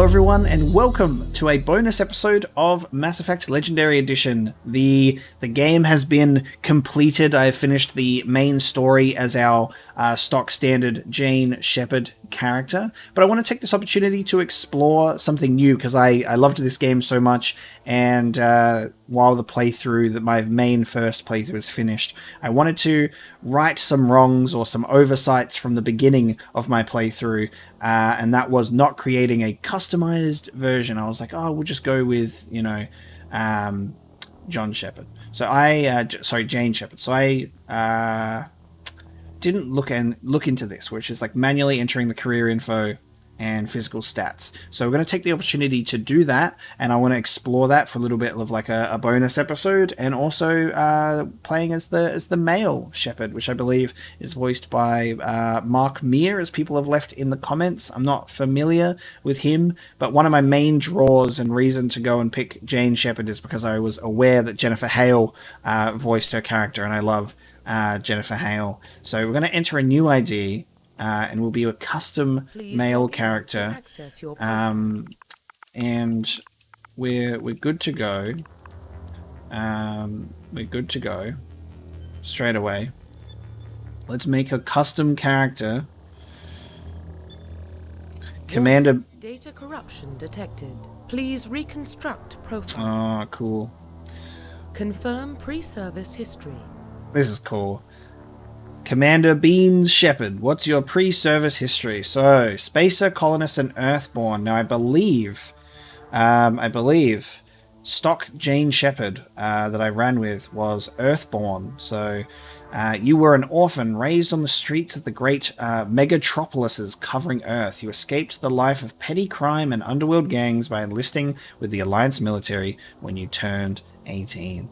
Hello everyone, and welcome to a bonus episode of Mass Effect Legendary Edition. The game has been completed. I have finished the main story as our stock standard Jane Shepard character, but I want to take this opportunity to explore something new because I loved this game so much, and while the playthrough, my main first playthrough is finished, I wanted to right some wrongs or some oversights from the beginning of my playthrough, and that was not creating a customized version. I was like, oh, we'll just go with, John Shepard. So Jane Shepard. So I didn't look into this, which is like manually entering the career info and physical stats. So we're going to take the opportunity to do that, and I want to explore that for a little bit of like a bonus episode, and also playing as the male Shepard, which I believe is voiced by Mark Meir, as people have left in the comments. I'm not familiar with him, but one of my main draws and reason to go and pick Jane Shepard is because I was aware that Jennifer Hale voiced her character, and I love Jennifer Hale. So we're going to enter a new ID, and we'll be a custom male character, and we're good to go. We're good to go straight away. Let's make a custom character. Commander. Data corruption detected. Please reconstruct profile. Oh, cool. Confirm pre-service history. This is cool. Commander Beans Shepard, what's your pre-service history? So, Spacer, Colonist, and Earthborn. Now, I believe stock Jane Shepard that I ran with was Earthborn. So, you were an orphan raised on the streets of the great megatropolises covering Earth. You escaped the life of petty crime and underworld gangs by enlisting with the Alliance military when you turned 18.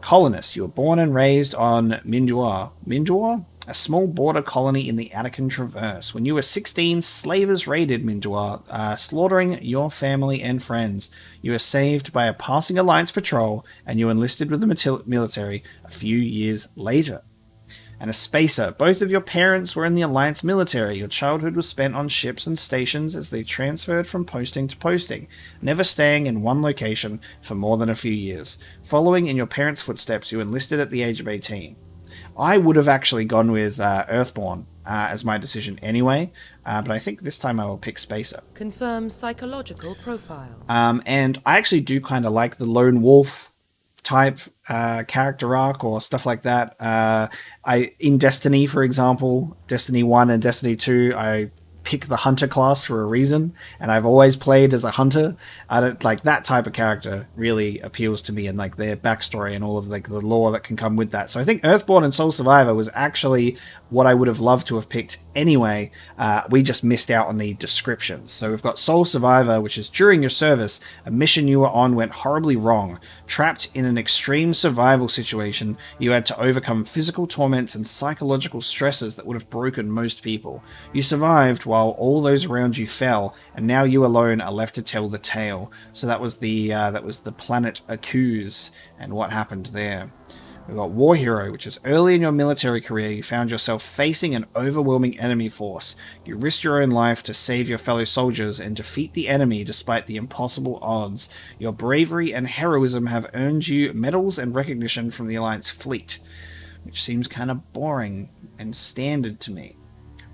Colonist, you were born and raised on Mindua. Mindua? A small border colony in the Attican Traverse. When you were 16, slavers raided Mindua, slaughtering your family and friends. You were saved by a passing Alliance patrol, and you enlisted with the military a few years later. And a Spacer. Both of your parents were in the Alliance military. Your childhood was spent on ships and stations as they transferred from posting to posting, never staying in one location for more than a few years. Following in your parents' footsteps, you enlisted at the age of 18. I would have actually gone with Earthborn as my decision anyway, but I think this time I will pick Spacer. Confirm psychological profile. And I actually do kind of like the lone wolf type character arc or stuff like that. In Destiny, for example, Destiny 1 and Destiny 2, I pick the hunter class for a reason, and I've always played as a hunter. I don't like that type of character. Really appeals to me, and like their backstory and all of like the lore that can come with that. So I think Earthborn and Soul Survivor was actually what I would have loved to have picked anyway. We just missed out on the descriptions. So we've got Soul Survivor, which is during your service, a mission you were on went horribly wrong. Trapped in an extreme survival situation, you had to overcome physical torments and psychological stresses that would have broken most people. You survived while all those around you fell, and now you alone are left to tell the tale. So that was the planet Akuz, and what happened there. We've got War Hero, which is early in your military career, you found yourself facing an overwhelming enemy force. You risked your own life to save your fellow soldiers and defeat the enemy despite the impossible odds. Your bravery and heroism have earned you medals and recognition from the Alliance fleet, which seems kind of boring and standard to me.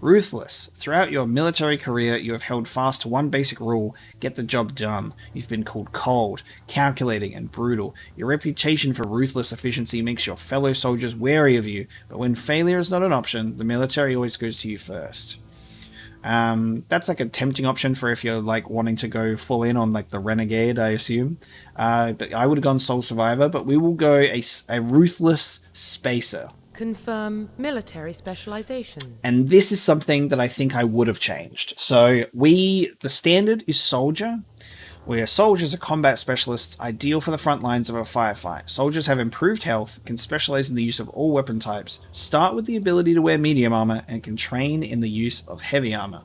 Ruthless. Throughout your military career, you have held fast to one basic rule: get the job done. You've been called cold, calculating, and brutal. Your reputation for ruthless efficiency makes your fellow soldiers wary of you, but when failure is not an option, the military always goes to you first. That's like a tempting option for if you're like wanting to go full in on like the renegade, I assume. But I would have gone Soul Survivor, but we will go a ruthless Spacer. Confirm military specialization. And this is something that I think I would have changed. So the standard is soldier, where soldiers are combat specialists ideal for the front lines of a firefight. Soldiers have improved health, can specialize in the use of all weapon types, start with the ability to wear medium armor, and can train in the use of heavy armor.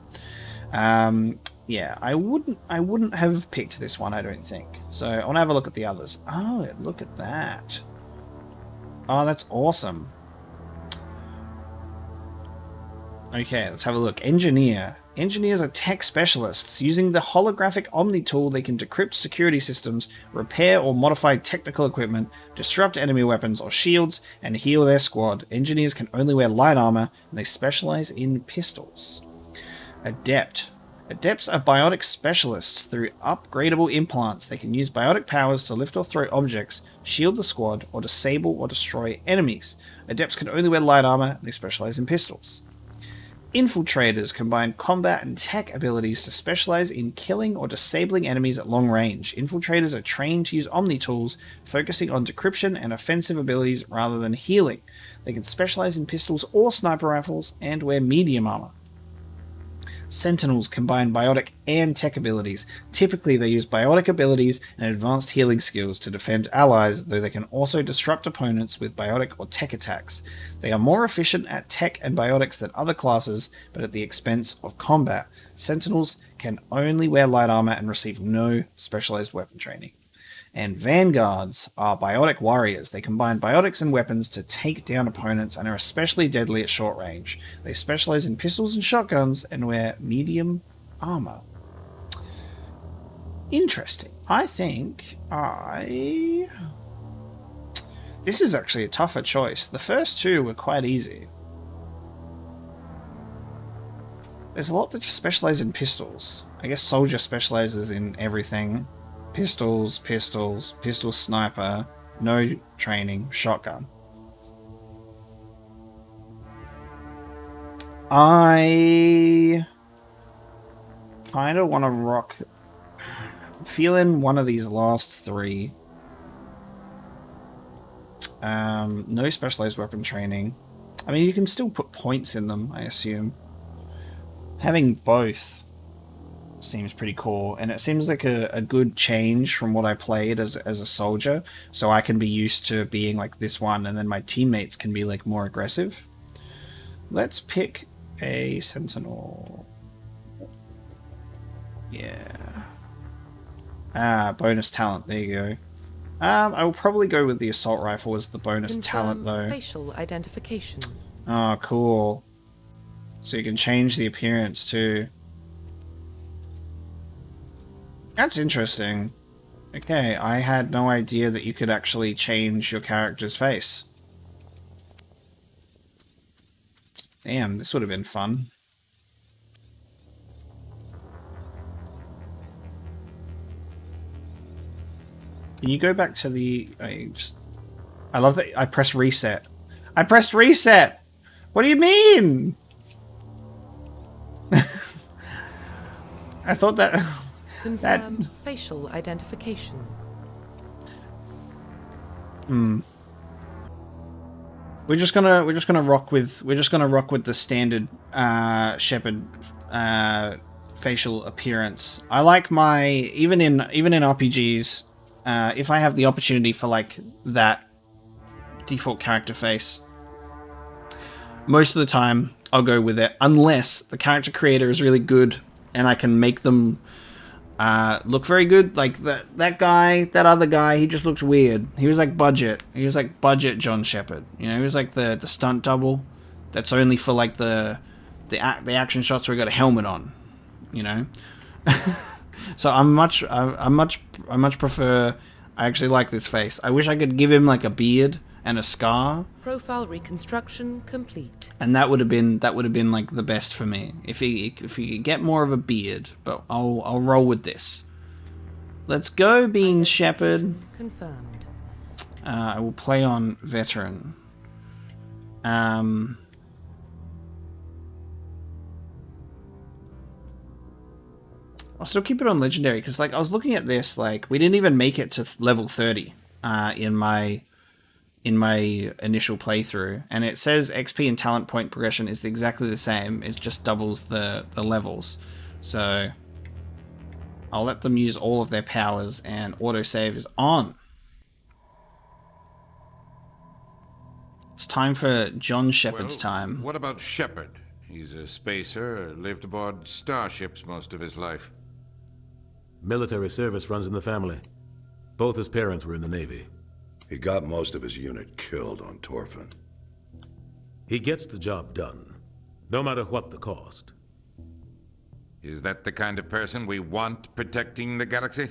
Yeah, I wouldn't have picked this one, I don't think. So I want to have a look at the others. Oh, look at that. Oh, that's awesome. Okay, let's have a look. Engineer. Engineers are tech specialists. Using the holographic Omni tool, they can decrypt security systems, repair or modify technical equipment, disrupt enemy weapons or shields, and heal their squad. Engineers can only wear light armor, and they specialize in pistols. Adept. Adepts are biotic specialists. Through upgradable implants, they can use biotic powers to lift or throw objects, shield the squad, or disable or destroy enemies. Adepts can only wear light armor, and they specialize in pistols. Infiltrators combine combat and tech abilities to specialize in killing or disabling enemies at long range. Infiltrators are trained to use Omni tools, focusing on decryption and offensive abilities rather than healing. They can specialize in pistols or sniper rifles and wear medium armor. Sentinels combine biotic and tech abilities. Typically, they use biotic abilities and advanced healing skills to defend allies, though they can also disrupt opponents with biotic or tech attacks. They are more efficient at tech and biotics than other classes, but at the expense of combat. Sentinels can only wear light armor and receive no specialized weapon training. And Vanguards are biotic warriors. They combine biotics and weapons to take down opponents and are especially deadly at short range. They specialize in pistols and shotguns and wear medium armor. Interesting. I think this is actually a tougher choice. The first two were quite easy. There's a lot that just specialize in pistols. I guess Soldier specializes in everything. Pistols, pistol sniper, no training, shotgun. I kind of want to rock. Feeling one of these last three. No specialized weapon training. I mean, you can still put points in them, I assume. Having both seems pretty cool, and it seems like a good change from what I played as a soldier, so I can be used to being like this one, and then my teammates can be like more aggressive. Let's pick a sentinel. Yeah. Bonus talent, there you go. I will probably go with the assault rifle as the bonus talent though. Facial identification. Oh, cool. So you can change the appearance too. That's interesting. Okay, I had no idea that you could actually change your character's face. Damn, this would have been fun. Can you go back to the... I love that I pressed reset. I pressed reset! What do you mean? I thought that... Confirm facial identification. We're just gonna rock with the standard Shepard facial appearance. I like my even in RPGs, if I have the opportunity for like that default character face, most of the time I'll go with it, unless the character creator is really good and I can make them look very good. Like that guy, that other guy, he just looks weird. He was like budget. He was like budget John Shepard. You know, he was like the stunt double that's only for like the action shots where he got a helmet on. You know, so I much prefer. I actually like this face. I wish I could give him like a beard and a scar. Profile reconstruction complete. And that would have been like the best for me if he could get more of a beard. But I'll roll with this. Let's go, Bean Shepard. Confirmed. I will play on veteran. I'll still keep it on legendary because like I was looking at this, like we didn't even make it to level 30 in my initial playthrough, and it says XP and talent point progression is exactly the same. It just doubles the levels. So I'll let them use all of their powers, and autosave is on. It's time for John Shepard's time. What about Shepard? He's a spacer, lived aboard starships most of his life. Military service runs in the family. Both his parents were in the Navy. He got most of his unit killed on Torfin. He gets the job done, no matter what the cost. Is that the kind of person we want protecting the galaxy?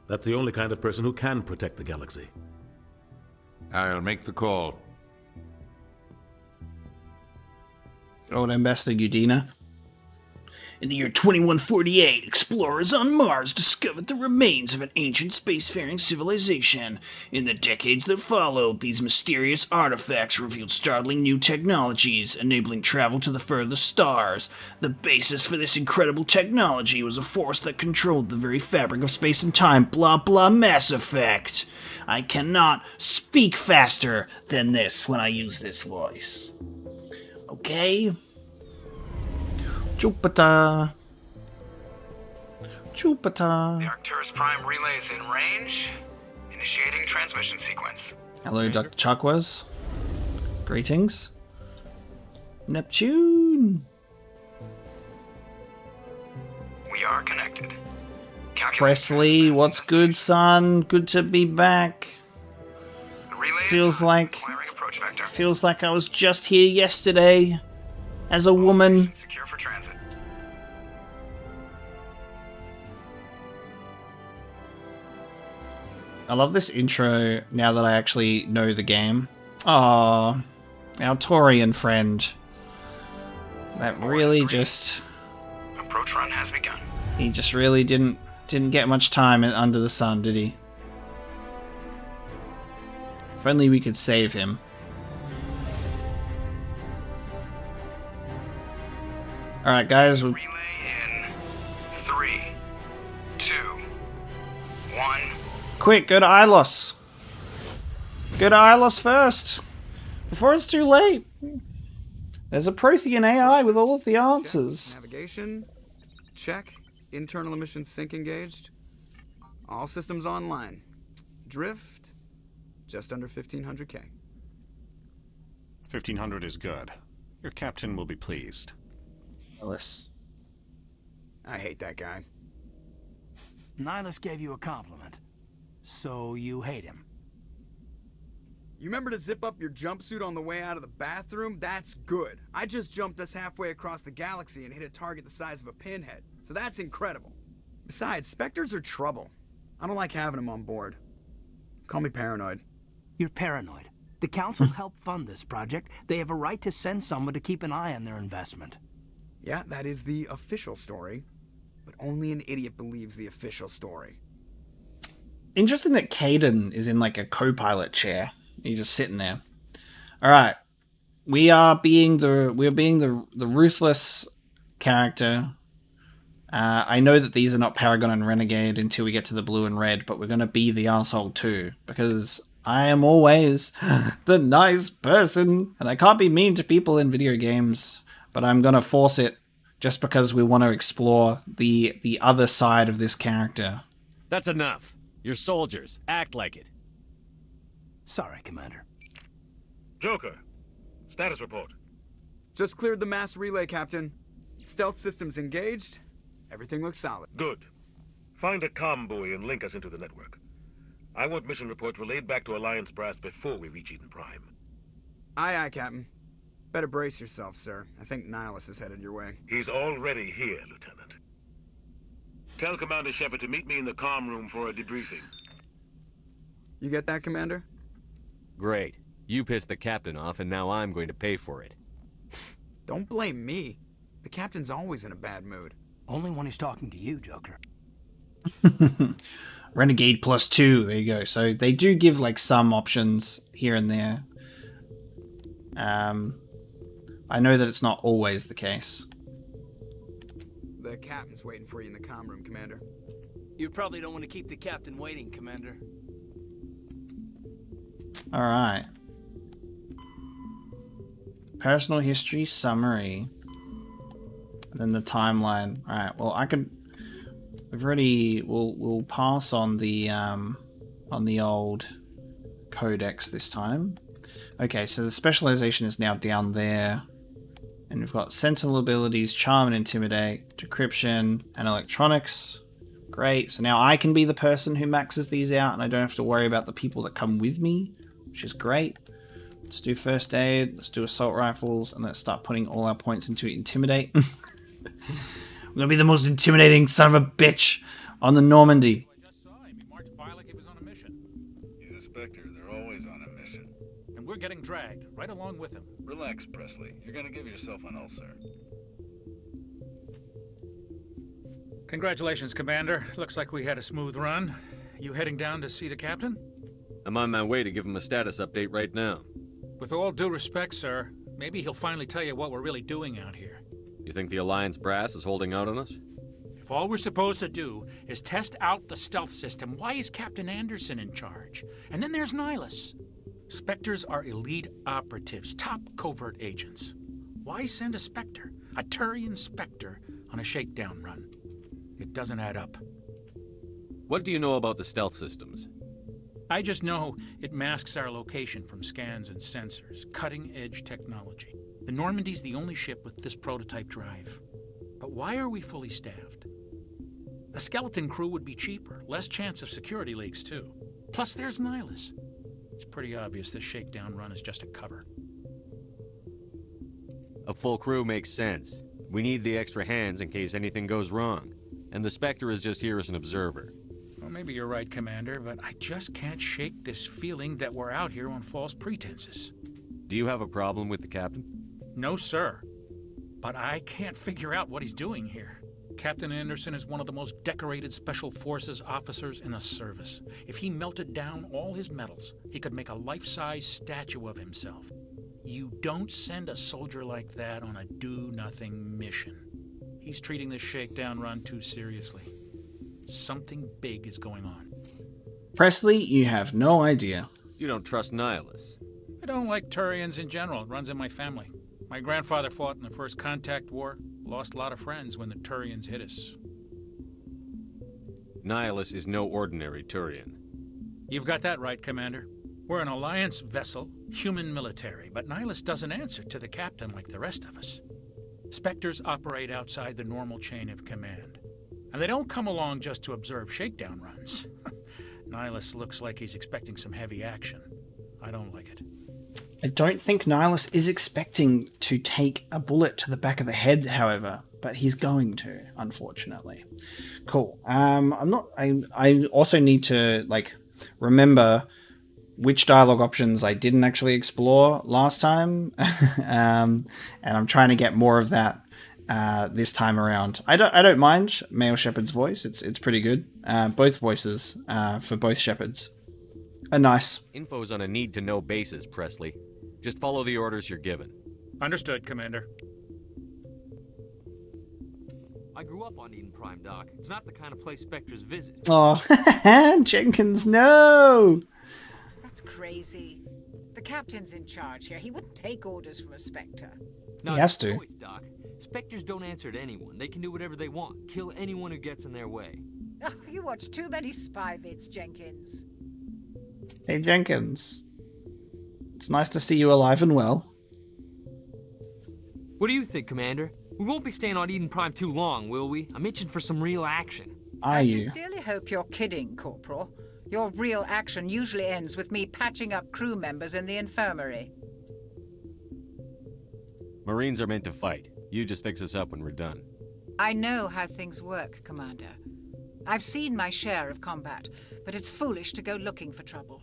That's the only kind of person who can protect the galaxy. I'll make the call. Old Ambassador Udina. In the year 2148, explorers on Mars discovered the remains of an ancient spacefaring civilization. In the decades that followed, these mysterious artifacts revealed startling new technologies, enabling travel to the furthest stars. The basis for this incredible technology was a force that controlled the very fabric of space and time. Blah blah Mass Effect. I cannot speak faster than this when I use this voice. Okay? Jupiter. The Arcturus Prime relay is in range. Initiating transmission sequence. Hello, Dr. Chakwas. Greetings. Neptune. We are connected. Calculate Presley, transmission what's good, son? Good to be back. The relay is Feels on. like Acquiring approach vector. feels like I was just here yesterday as a woman. Station secure for transit. I love this intro now that I actually know the game. Aww, our Taurian friend. That really just... Approach run has begun. He just really didn't get much time under the sun, did he? If only we could save him. Alright, guys. Relay in 3, 2, 1. Quick, go to Ilos. Go to Ilos first. Before it's too late. There's a Prothean AI with all of the answers. Navigation. Check. Internal emissions sync engaged. All systems online. Drift. Just under 1500K. 1500 is good. Your captain will be pleased. Ilos. I hate that guy. Nihilus gave you a compliment. So you hate him. You remember to zip up your jumpsuit on the way out of the bathroom? That's good. I just jumped us halfway across the galaxy and hit a target the size of a pinhead. So that's incredible. Besides, Spectres are trouble. I don't like having them on board. Call me paranoid. You're paranoid. The Council helped fund this project. They have a right to send someone to keep an eye on their investment. Yeah, that is the official story. But only an idiot believes the official story. Interesting that Caden is in like a co-pilot chair. He's just sitting there. All right, we're being the ruthless character. I know that these are not Paragon and Renegade until we get to the blue and red, but we're gonna be the arsehole too because I am always the nice person, and I can't be mean to people in video games. But I'm gonna force it just because we want to explore the other side of this character. That's enough. You're soldiers. Act like it. Sorry, Commander. Joker, status report. Just cleared the mass relay, Captain. Stealth systems engaged. Everything looks solid. Good. Find a comm buoy and link us into the network. I want mission reports relayed back to Alliance Brass before we reach Eden Prime. Aye, aye, Captain. Better brace yourself, sir. I think Nihilus is headed your way. He's already here, Lieutenant. Tell Commander Shepard to meet me in the comm room for a debriefing. You get that, Commander? Great. You pissed the captain off, and now I'm going to pay for it. Don't blame me. The Captain's always in a bad mood. Only when he's talking to you, Joker. Renegade +2, there you go. So they do give like some options here and there. I know that it's not always the case. The Captain's waiting for you in the comm room, Commander. You probably don't want to keep the captain waiting, Commander. Alright. Personal history summary. And then the timeline. Alright, well I could... We'll pass on the old codex this time. Okay, so the specialization is now down there. And we've got Sentinel abilities, Charm and Intimidate, Decryption, and Electronics. Great, so now I can be the person who maxes these out, and I don't have to worry about the people that come with me, which is great. Let's do First Aid, let's do Assault Rifles, and let's start putting all our points into Intimidate. I'm gonna be the most intimidating son of a bitch on the Normandy. I just saw him. He marched by like he was on a mission. He's a Spectre. They're always on a mission. And we're getting dragged, right along with him. Relax, Presley. You're gonna give yourself an ulcer. Congratulations, Commander. Looks like we had a smooth run. You heading down to see the captain? I'm on my way to give him a status update right now. With all due respect, sir, maybe he'll finally tell you what we're really doing out here. You think the Alliance brass is holding out on us? If all we're supposed to do is test out the stealth system, why is Captain Anderson in charge? And then there's Nihilus. Spectres are elite operatives, top covert agents. Why send a Spectre, a Turian Spectre, on a shakedown run? It doesn't add up. What do you know about the stealth systems? I just know it masks our location from scans and sensors. Cutting-edge technology. The Normandy's the only ship with this prototype drive. But why are we fully staffed? A skeleton crew would be cheaper, less chance of security leaks too. Plus there's Nihilus. It's pretty obvious this shakedown run is just a cover. A full crew makes sense. We need the extra hands in case anything goes wrong. And the Spectre is just here as an observer. Well, maybe you're right, Commander, but I just can't shake this feeling that we're out here on false pretenses. Do you have a problem with the captain? No, sir. But I can't figure out what he's doing here. Captain Anderson is one of the most decorated Special Forces officers in the service. If he melted down all his medals, he could make a life-size statue of himself. You don't send a soldier like that on a do-nothing mission. He's treating this shakedown run too seriously. Something big is going on. Presley, you have no idea. You don't trust Nihilus. I don't like Turians in general. It runs in my family. My grandfather fought in the First Contact War. Lost a lot of friends when the Turians hit us. Nihilus is no ordinary Turian. You've got that right, Commander. We're an Alliance vessel, human military, but Nihilus doesn't answer to the captain like the rest of us. Spectres operate outside the normal chain of command. And they don't come along just to observe shakedown runs. Nihilus looks like he's expecting some heavy action. I don't like it. I don't think Nihilus is expecting to take a bullet to the back of the head, however, but he's going to, unfortunately. Cool. I also need to, remember which dialogue options I didn't actually explore last time, and I'm trying to get more of that this time around. I don't mind male Shepard's voice. It's pretty good. Both voices for both Shepards are nice. Info's on a need-to-know basis, Presley. Just follow the orders you're given. Understood, Commander. I grew up on Eden Prime, Doc. It's not the kind of place Spectres visit. Oh, Jenkins, no! That's crazy. The captain's in charge here. He wouldn't take orders from a Spectre. He has to. Choice, Doc. Spectres don't answer to anyone. They can do whatever they want. Kill anyone who gets in their way. Oh, you watch too many spy vids, Jenkins. Hey, Jenkins. It's nice to see you alive and well. What do you think, Commander? We won't be staying on Eden Prime too long, will we? I'm itching for some real action. I sincerely hope you're kidding, Corporal. Your real action usually ends with me patching up crew members in the infirmary. Marines are meant to fight. You just fix us up when we're done. I know how things work, Commander. I've seen my share of combat, but it's foolish to go looking for trouble.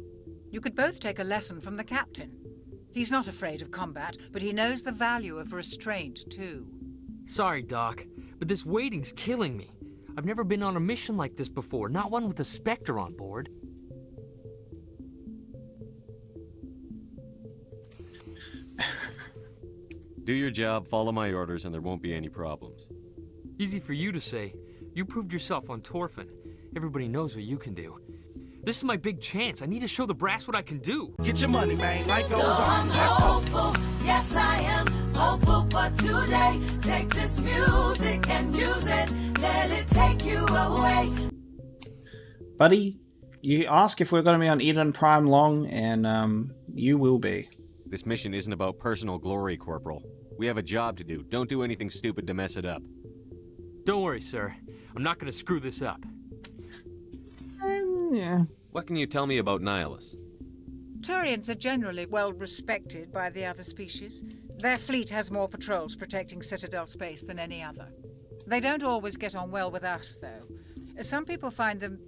You could both take a lesson from the captain. He's not afraid of combat, but he knows the value of restraint, too. Sorry, Doc, but this waiting's killing me. I've never been on a mission like this before, not one with a Spectre on board. Do your job, follow my orders, and there won't be any problems. Easy for you to say. You proved yourself on Torfin. Everybody knows what you can do. This is my big chance. I need to show the brass what I can do. Get your money, man. Life goes on. I'm hopeful. Yes, I am hopeful for today. Take this music and use it. Let it take you away. Buddy, you ask if we're going to be on Eden Prime long, and you will be. This mission isn't about personal glory, Corporal. We have a job to do. Don't do anything stupid to mess it up. Don't worry, sir. I'm not going to screw this up. Yeah. What can you tell me about Nihilus? Turians are generally well respected by the other species. Their fleet has more patrols protecting Citadel space than any other. They don't always get on well with us, though. Some people find them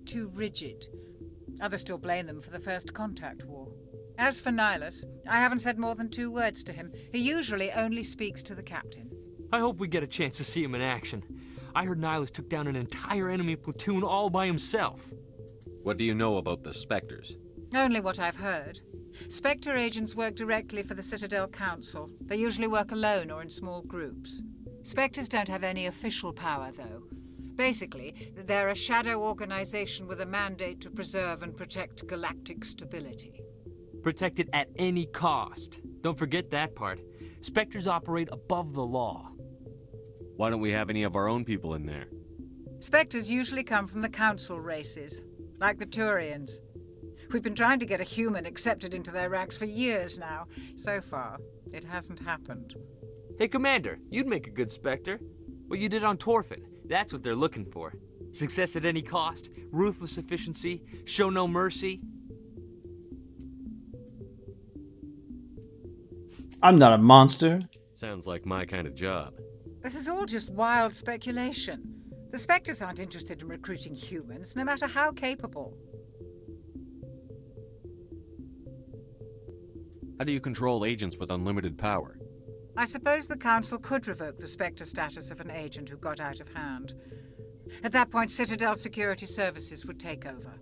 too rigid. Others still blame them for the First Contact War. As for Nihilus, I haven't said more than 2 words to him. He usually only speaks to the captain. I hope we get a chance to see him in action. I heard Nihilus took down an entire enemy platoon all by himself. What do you know about the Spectres? Only what I've heard. Spectre agents work directly for the Citadel Council. They usually work alone or in small groups. Spectres don't have any official power, though. Basically, they're a shadow organization with a mandate to preserve and protect galactic stability. Protect it at any cost. Don't forget that part. Spectres operate above the law. Why don't we have any of our own people in there? Spectres usually come from the Council races, like the Turians. We've been trying to get a human accepted into their ranks for years now. So far, it hasn't happened. Hey, Commander, you'd make a good Spectre. What you did on Torfin, that's what they're looking for. Success at any cost, ruthless efficiency, show no mercy. I'm not a monster. Sounds like my kind of job. This is all just wild speculation. The Spectres aren't interested in recruiting humans, no matter how capable. How do you control agents with unlimited power? I suppose the Council could revoke the Spectre status of an agent who got out of hand. At that point, Citadel Security Services would take over.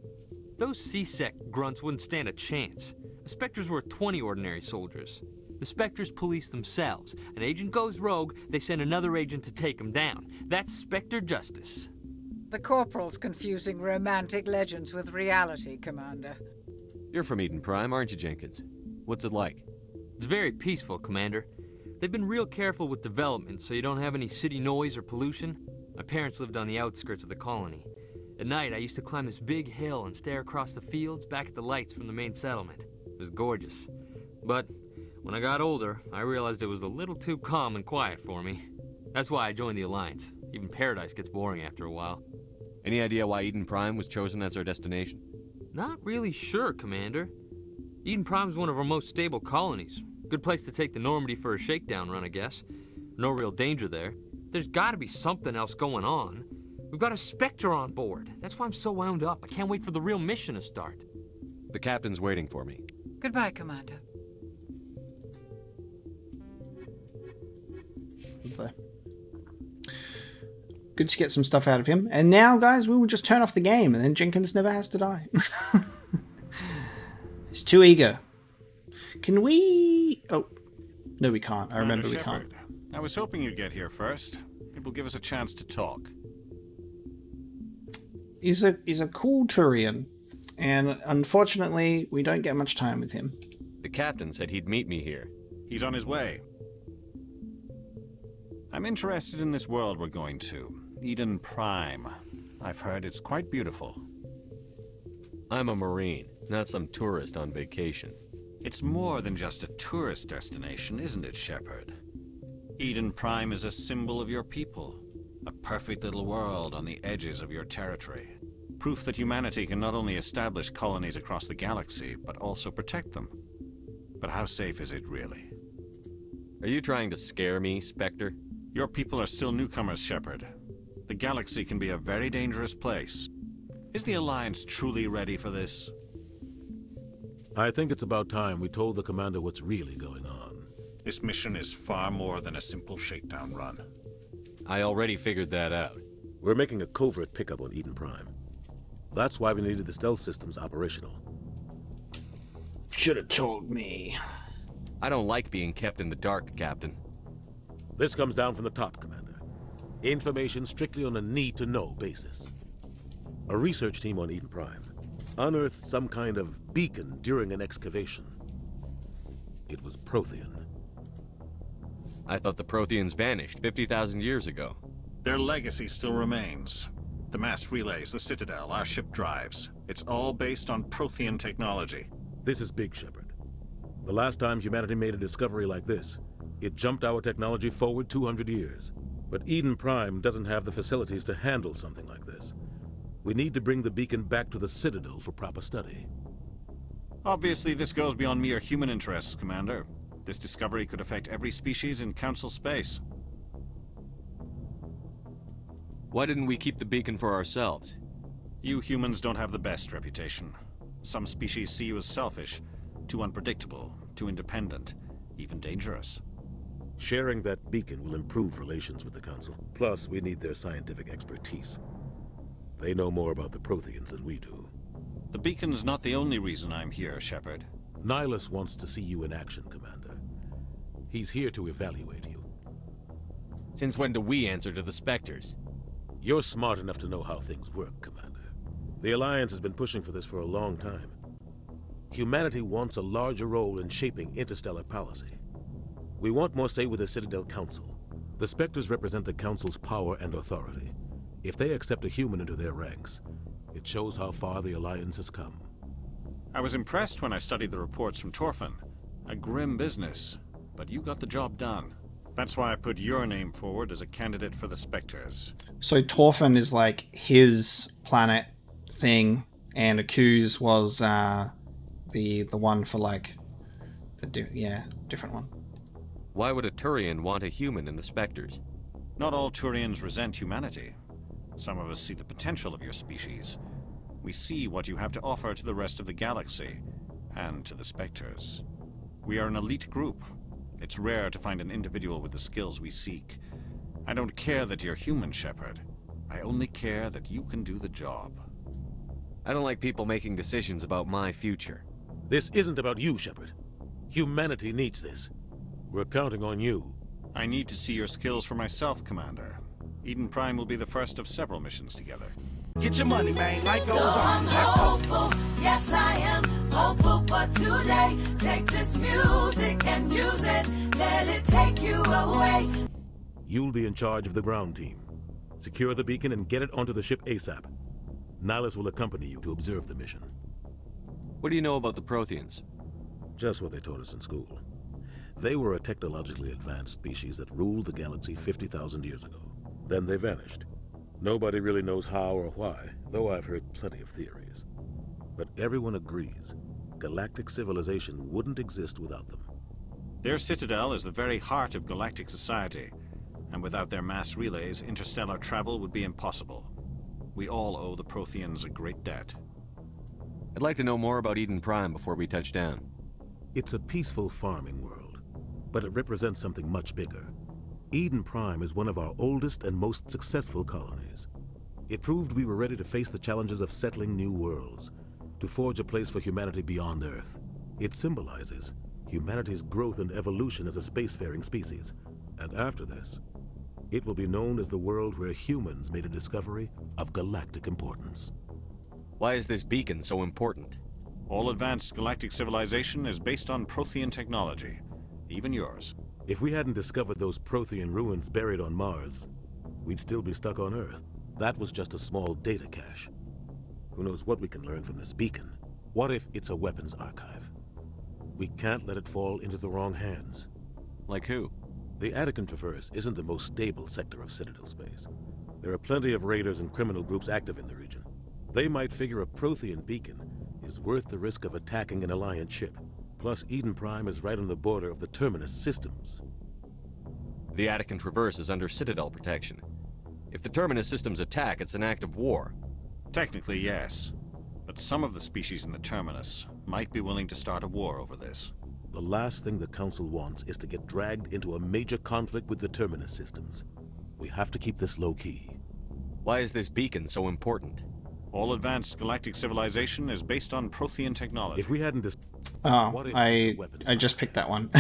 Those C-Sec grunts wouldn't stand a chance. The Spectres were 20 ordinary soldiers. The Spectres police themselves. An agent goes rogue, they send another agent to take him down. That's Spectre justice. The Corporal's confusing romantic legends with reality, Commander. You're from Eden Prime, aren't you, Jenkins? What's it like? It's very peaceful, Commander. They've been real careful with development so you don't have any city noise or pollution. My parents lived on the outskirts of the colony. At night, I used to climb this big hill and stare across the fields back at the lights from the main settlement. It was gorgeous. But when I got older, I realized it was a little too calm and quiet for me. That's why I joined the Alliance. Even Paradise gets boring after a while. Any idea why Eden Prime was chosen as our destination? Not really sure, Commander. Eden Prime's one of our most stable colonies. Good place to take the Normandy for a shakedown run, I guess. No real danger there. There's gotta be something else going on. We've got a Spectre on board. That's why I'm so wound up. I can't wait for the real mission to start. The captain's waiting for me. Goodbye, Commander. Good to get some stuff out of him. And now, guys, we will just turn off the game, and then Jenkins never has to die. He's too eager. Can we... Oh, no, we can't. I remember we can't. I was hoping you'd get here first. It will give us a chance to talk. He's a cool Turian, and unfortunately, we don't get much time with him. The captain said he'd meet me here. He's on his way. I'm interested in this world we're going to. Eden Prime. I've heard it's quite beautiful. I'm a Marine, not some tourist on vacation. It's more than just a tourist destination, isn't it, Shepard? Eden Prime is a symbol of your people. A perfect little world on the edges of your territory. Proof that humanity can not only establish colonies across the galaxy, but also protect them. But how safe is it, really? Are you trying to scare me, Spectre? Your people are still newcomers, Shepard. The galaxy can be a very dangerous place. Is the Alliance truly ready for this? I think it's about time we told the commander what's really going on. This mission is far more than a simple shakedown run. I already figured that out. We're making a covert pickup on Eden Prime. That's why we needed the stealth systems operational. Should have told me. I don't like being kept in the dark, Captain. This comes down from the top, Commander. Information strictly on a need-to-know basis. A research team on Eden Prime unearthed some kind of beacon during an excavation. It was Prothean. I thought the Protheans vanished 50,000 years ago. Their legacy still remains. The mass relays, the Citadel, our ship drives. It's all based on Prothean technology. This is big, Shepard. The last time humanity made a discovery like this, it jumped our technology forward 200 years. But Eden Prime doesn't have the facilities to handle something like this. We need to bring the beacon back to the Citadel for proper study. Obviously, this goes beyond mere human interests, Commander. This discovery could affect every species in Council space. Why didn't we keep the beacon for ourselves? You humans don't have the best reputation. Some species see you as selfish, too unpredictable, too independent, even dangerous. Sharing that beacon will improve relations with the Council. Plus, we need their scientific expertise. They know more about the Protheans than we do. The beacon's not the only reason I'm here, Shepard. Nihilus wants to see you in action, Commander. He's here to evaluate you. Since when do we answer to the Spectres? You're smart enough to know how things work, Commander. The Alliance has been pushing for this for a long time. Humanity wants a larger role in shaping interstellar policy. We want more say with the Citadel Council. The Spectres represent the Council's power and authority. If they accept a human into their ranks, it shows how far the Alliance has come. I was impressed when I studied the reports from Torfin. A grim business, but you got the job done. That's why I put your name forward as a candidate for the Spectres. So Torfin is like his planet thing, and Accuse was the one for like the different one. Why would a Turian want a human in the Spectres? Not all Turians resent humanity. Some of us see the potential of your species. We see what you have to offer to the rest of the galaxy, and to the Spectres. We are an elite group. It's rare to find an individual with the skills we seek. I don't care that you're human, Shepard. I only care that you can do the job. I don't like people making decisions about my future. This isn't about you, Shepard. Humanity needs this. We're counting on you. I need to see your skills for myself, Commander. Eden Prime will be the first of several missions together. Get your money, man. Life goes Though on. I'm hopeful, yes I am hopeful for today. Take this music and use it, let it take you away. You'll be in charge of the ground team. Secure the beacon and get it onto the ship ASAP. Nihilus will accompany you to observe the mission. What do you know about the Protheans? Just what they taught us in school. They were a technologically advanced species that ruled the galaxy 50,000 years ago. Then they vanished. Nobody really knows how or why, though I've heard plenty of theories. But everyone agrees, galactic civilization wouldn't exist without them. Their citadel is the very heart of galactic society, and without their mass relays, interstellar travel would be impossible. We all owe the Protheans a great debt. I'd like to know more about Eden Prime before we touch down. It's a peaceful farming world, but it represents something much bigger. Eden Prime is one of our oldest and most successful colonies. It proved we were ready to face the challenges of settling new worlds, to forge a place for humanity beyond Earth. It symbolizes humanity's growth and evolution as a spacefaring species. And after this, it will be known as the world where humans made a discovery of galactic importance. Why is this beacon so important? All advanced galactic civilization is based on Prothean technology, even yours. If we hadn't discovered those Prothean ruins buried on Mars, we'd still be stuck on Earth. That was just a small data cache. Who knows what we can learn from this beacon? What if it's a weapons archive? We can't let it fall into the wrong hands. Like who? The Attican Traverse isn't the most stable sector of Citadel space. There are plenty of raiders and criminal groups active in the region. They might figure a Prothean beacon is worth the risk of attacking an Alliance ship. Plus, Eden Prime is right on the border of the Terminus systems. The Attican Traverse is under Citadel protection. If the Terminus systems attack, it's an act of war. Technically, yes. But some of the species in the Terminus might be willing to start a war over this. The last thing the Council wants is to get dragged into a major conflict with the Terminus systems. We have to keep this low-key. Why is this beacon so important? All advanced galactic civilization is based on Prothean technology. If we hadn't I just picked that one.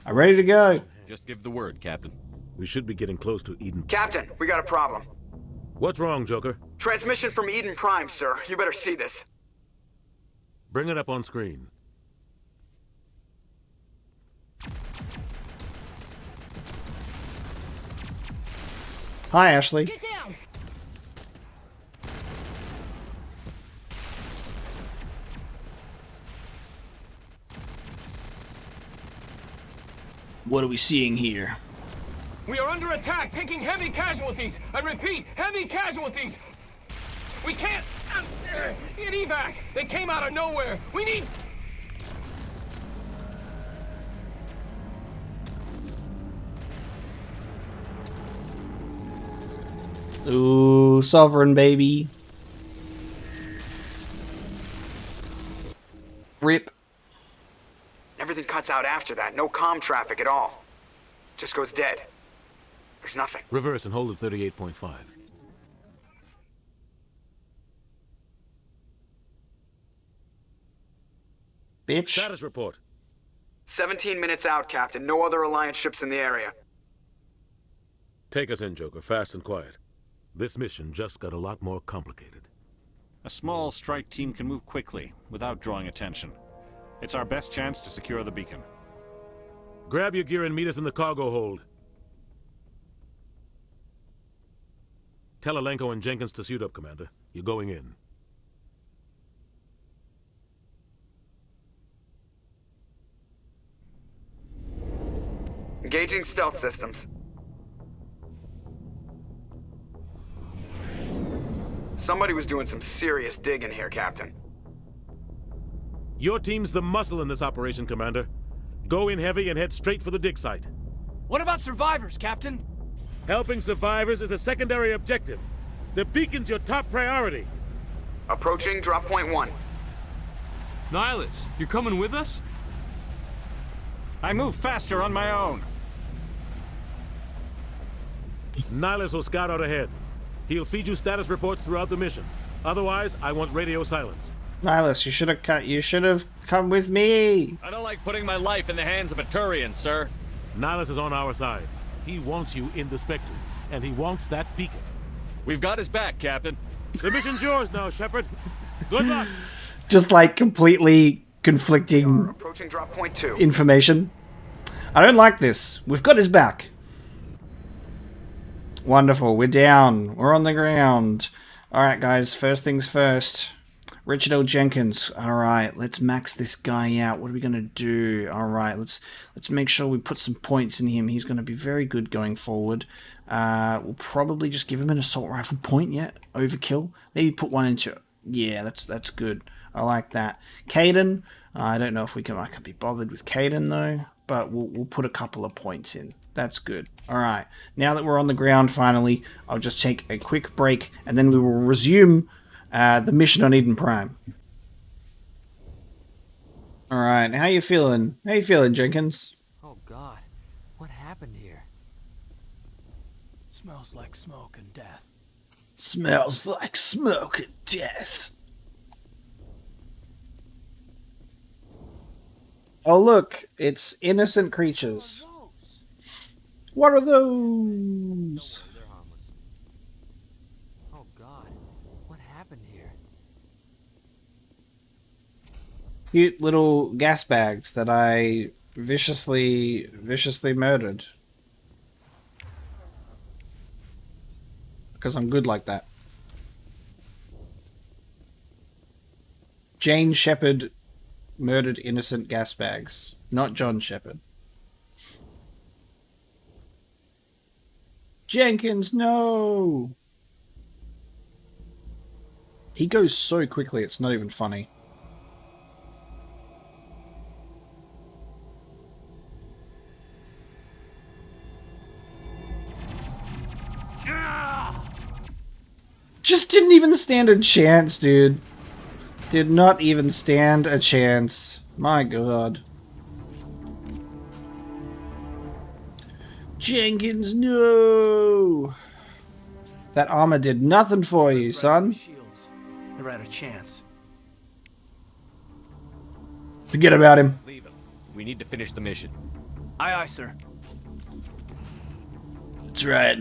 I'm ready to go. Just give the word, Captain. We should be getting close to Eden. Captain, we got a problem. What's wrong, Joker? Transmission from Eden Prime, sir. You better see this. Bring it up on screen. Hi, Ashley. Get down! What are we seeing here? We are under attack, taking heavy casualties. I repeat, heavy casualties. We can't get evac. They came out of nowhere. We need... Ooh, Sovereign, baby. Rip. Everything cuts out after that. No comm traffic at all. Just goes dead. There's nothing. Reverse and hold at 38.5. Bitch. Status report. 17 minutes out, Captain. No other Alliance ships in the area. Take us in, Joker, fast and quiet. This mission just got a lot more complicated. A small strike team can move quickly, without drawing attention. It's our best chance to secure the beacon. Grab your gear and meet us in the cargo hold. Tell Alenko and Jenkins to suit up, Commander. You're going in. Engaging stealth systems. Somebody was doing some serious digging here, Captain. Your team's the muscle in this operation, Commander. Go in heavy and head straight for the dig site. What about survivors, Captain? Helping survivors is a secondary objective. The beacon's your top priority. Approaching drop point 1. Nihilus, you're coming with us? I move faster on my own. Nihilus will scout out ahead. He'll feed you status reports throughout the mission. Otherwise, I want radio silence. Nihilus, you should have come with me. I don't like putting my life in the hands of a Turian, sir. Nihilus is on our side. He wants you in the Spectres, and he wants that beacon. We've got his back, Captain. The mission's yours now, Shepard. Good luck. Just like completely conflicting Approaching drop point 2. information. I don't like this. We've got his back. Wonderful. We're down. We're on the ground. Alright, guys. First things first. Richard L. Jenkins. Alright, let's max this guy out. What are we going to do? Alright, let's make sure we put some points in him. He's going to be very good going forward. We'll probably just give him an assault rifle point yet. Overkill. Maybe put one into... Yeah, that's good. I like that. Caden. I don't know if I can be bothered with Caden, though. But we'll put a couple of points in. That's good. Alright, now that we're on the ground finally, I'll just take a quick break and then we will resume the mission on Eden Prime. Alright, how you feeling? How you feeling, Jenkins? Oh God, what happened here? Smells like smoke and death. Smells like smoke and death. Oh look, it's innocent creatures. What are those? They're harmless. Oh God, what happened here? Cute little gas bags that I viciously murdered. Because I'm good like that. Jane Shepard murdered innocent gas bags, not John Shepard. Jenkins, no! He goes so quickly, it's not even funny. Just didn't even stand a chance, dude. Did not even stand a chance. My God. Jenkins, no! That armor did nothing for you, son. Shields. They're out of chance. Forget about him. Leave him. We need to finish the mission. Aye, aye, sir. That's right.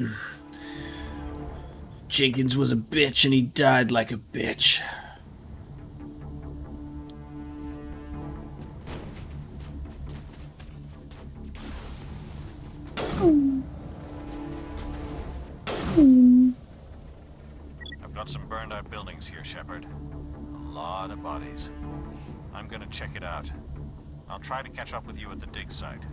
Jenkins was a bitch and he died like a bitch. I've got some burned out buildings here, Shepard. A lot of bodies. I'm gonna check it out. I'll try to catch up with you at the dig site.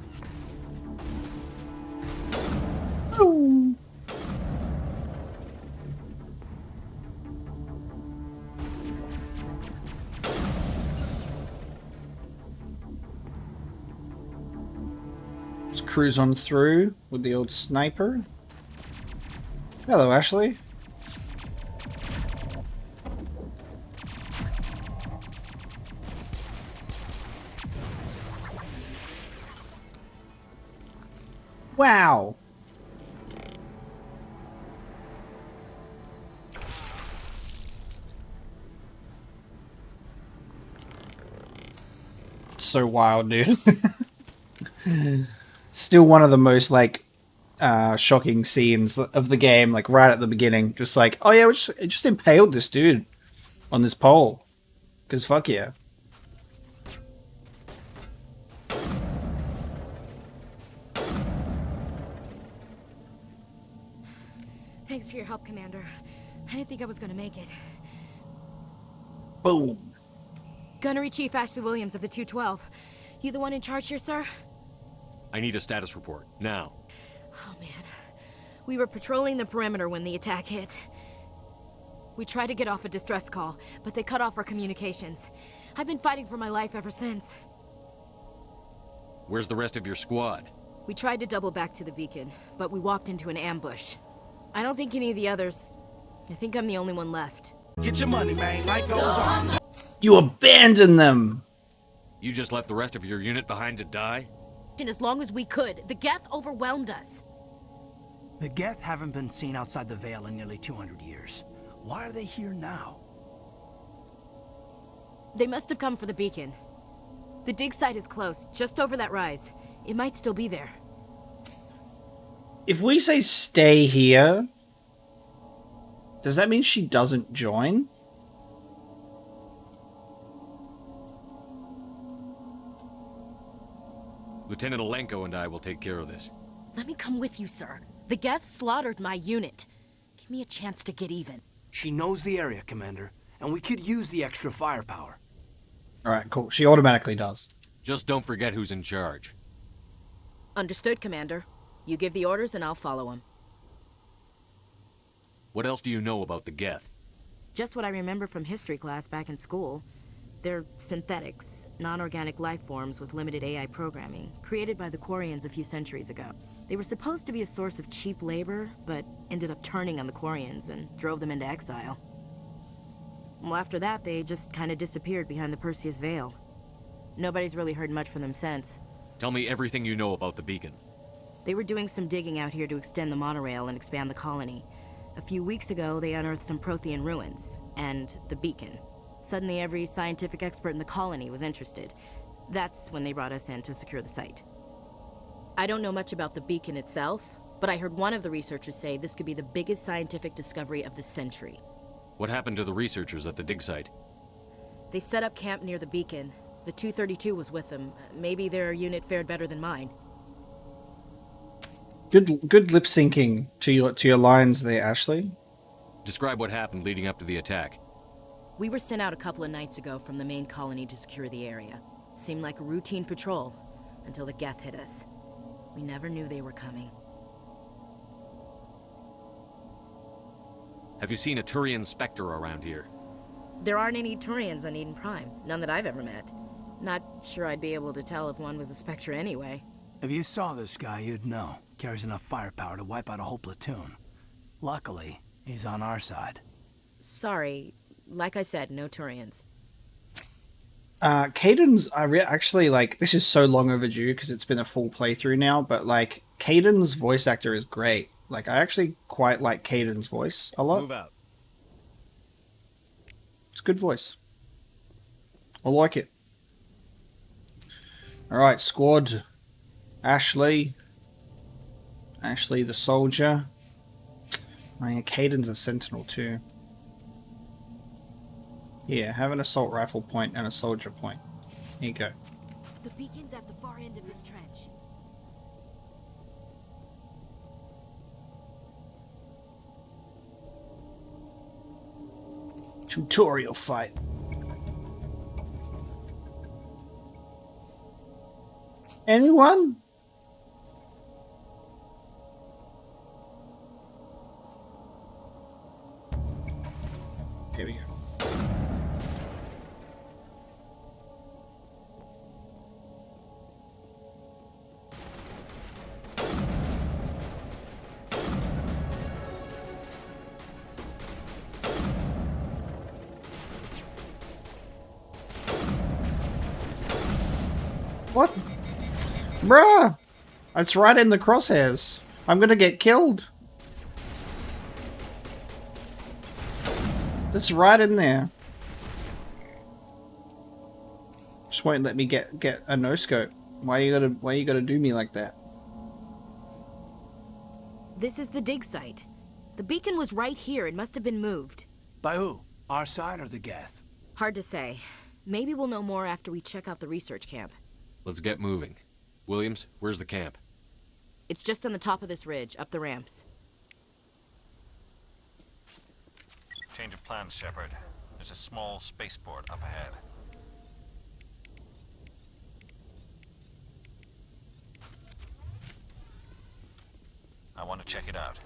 Let's cruise on through with the old sniper. Hello, Ashley. Wow. So wild, dude. Still one of the most like shocking scenes of the game, like right at the beginning. Just like, oh yeah, it just impaled this dude on this pole. Cause fuck yeah. Thanks for your help, Commander. I didn't think I was gonna make it. Boom. Gunnery Chief Ashley Williams of the 212. You the one in charge here, sir? I need a status report, now. Oh, man. We were patrolling the perimeter when the attack hit. We tried to get off a distress call, but they cut off our communications. I've been fighting for my life ever since. Where's the rest of your squad? We tried to double back to the beacon, but we walked into an ambush. I don't think any of the others... I think I'm the only one left. Get your money, man. Life goes on. You abandoned them! You just left the rest of your unit behind to die? As long as we could. The Geth overwhelmed us. The Geth haven't been seen outside the Veil in nearly 200 years. Why are they here now? They must have come for the beacon. The dig site is close, just over that rise. It might still be there. If we say stay here, does that mean she doesn't join? Lieutenant Alenko and I will take care of this. Let me come with you, sir. The Geth slaughtered my unit. Give me a chance to get even. She knows the area, Commander, and we could use the extra firepower. Alright, cool. She automatically does. Just don't forget who's in charge. Understood, Commander. You give the orders and I'll follow them. What else do you know about the Geth? Just what I remember from history class back in school. They're synthetics, non-organic life forms with limited AI programming, created by the Quarians a few centuries ago. They were supposed to be a source of cheap labor, but ended up turning on the Quarians and drove them into exile. Well, after that, they just kind of disappeared behind the Perseus Veil. Nobody's really heard much from them since. Tell me everything you know about the beacon. They were doing some digging out here to extend the monorail and expand the colony. A few weeks ago, they unearthed some Prothean ruins, and the beacon. Suddenly, every scientific expert in the colony was interested. That's when they brought us in to secure the site. I don't know much about the beacon itself, but I heard one of the researchers say this could be the biggest scientific discovery of the century. What happened to the researchers at the dig site? They set up camp near the beacon. The 232 was with them. Maybe their unit fared better than mine. Good lip syncing to your lines there, Ashley. Describe what happened leading up to the attack. We were sent out a couple of nights ago from the main colony to secure the area. Seemed like a routine patrol, until the Geth hit us. We never knew they were coming. Have you seen a Turian Spectre around here? There aren't any Turians on Eden Prime. None that I've ever met. Not sure I'd be able to tell if one was a Spectre anyway. If you saw this guy, you'd know. Carries enough firepower to wipe out a whole platoon. Luckily, he's on our side. Sorry. Like I said, no Turians. Kaidan's, actually, like, this is so long overdue because it's been a full playthrough now, but, like, Kaidan's voice actor is great. Like, I actually quite like Kaidan's voice a lot. Move out. It's a good voice. I like it. Alright, squad. Ashley the soldier. Oh yeah, Kaidan's a sentinel too. Yeah, have an assault rifle point and a soldier point. Here you go. The beacon's at the far end of this trench. Tutorial fight. Anyone? Here we go. What? Bruh! It's right in the crosshairs. I'm gonna get killed. It's right in there. Just won't let me get a no scope. Why you gotta do me like that? This is the dig site. The beacon was right here. It must have been moved. By who? Our side or the Geth? Hard to say. Maybe we'll know more after we check out the research camp. Let's get moving. Williams, where's the camp? It's just on the top of this ridge, up the ramps. Change of plans, Shepard. There's a small spaceport up ahead. I want to check it out.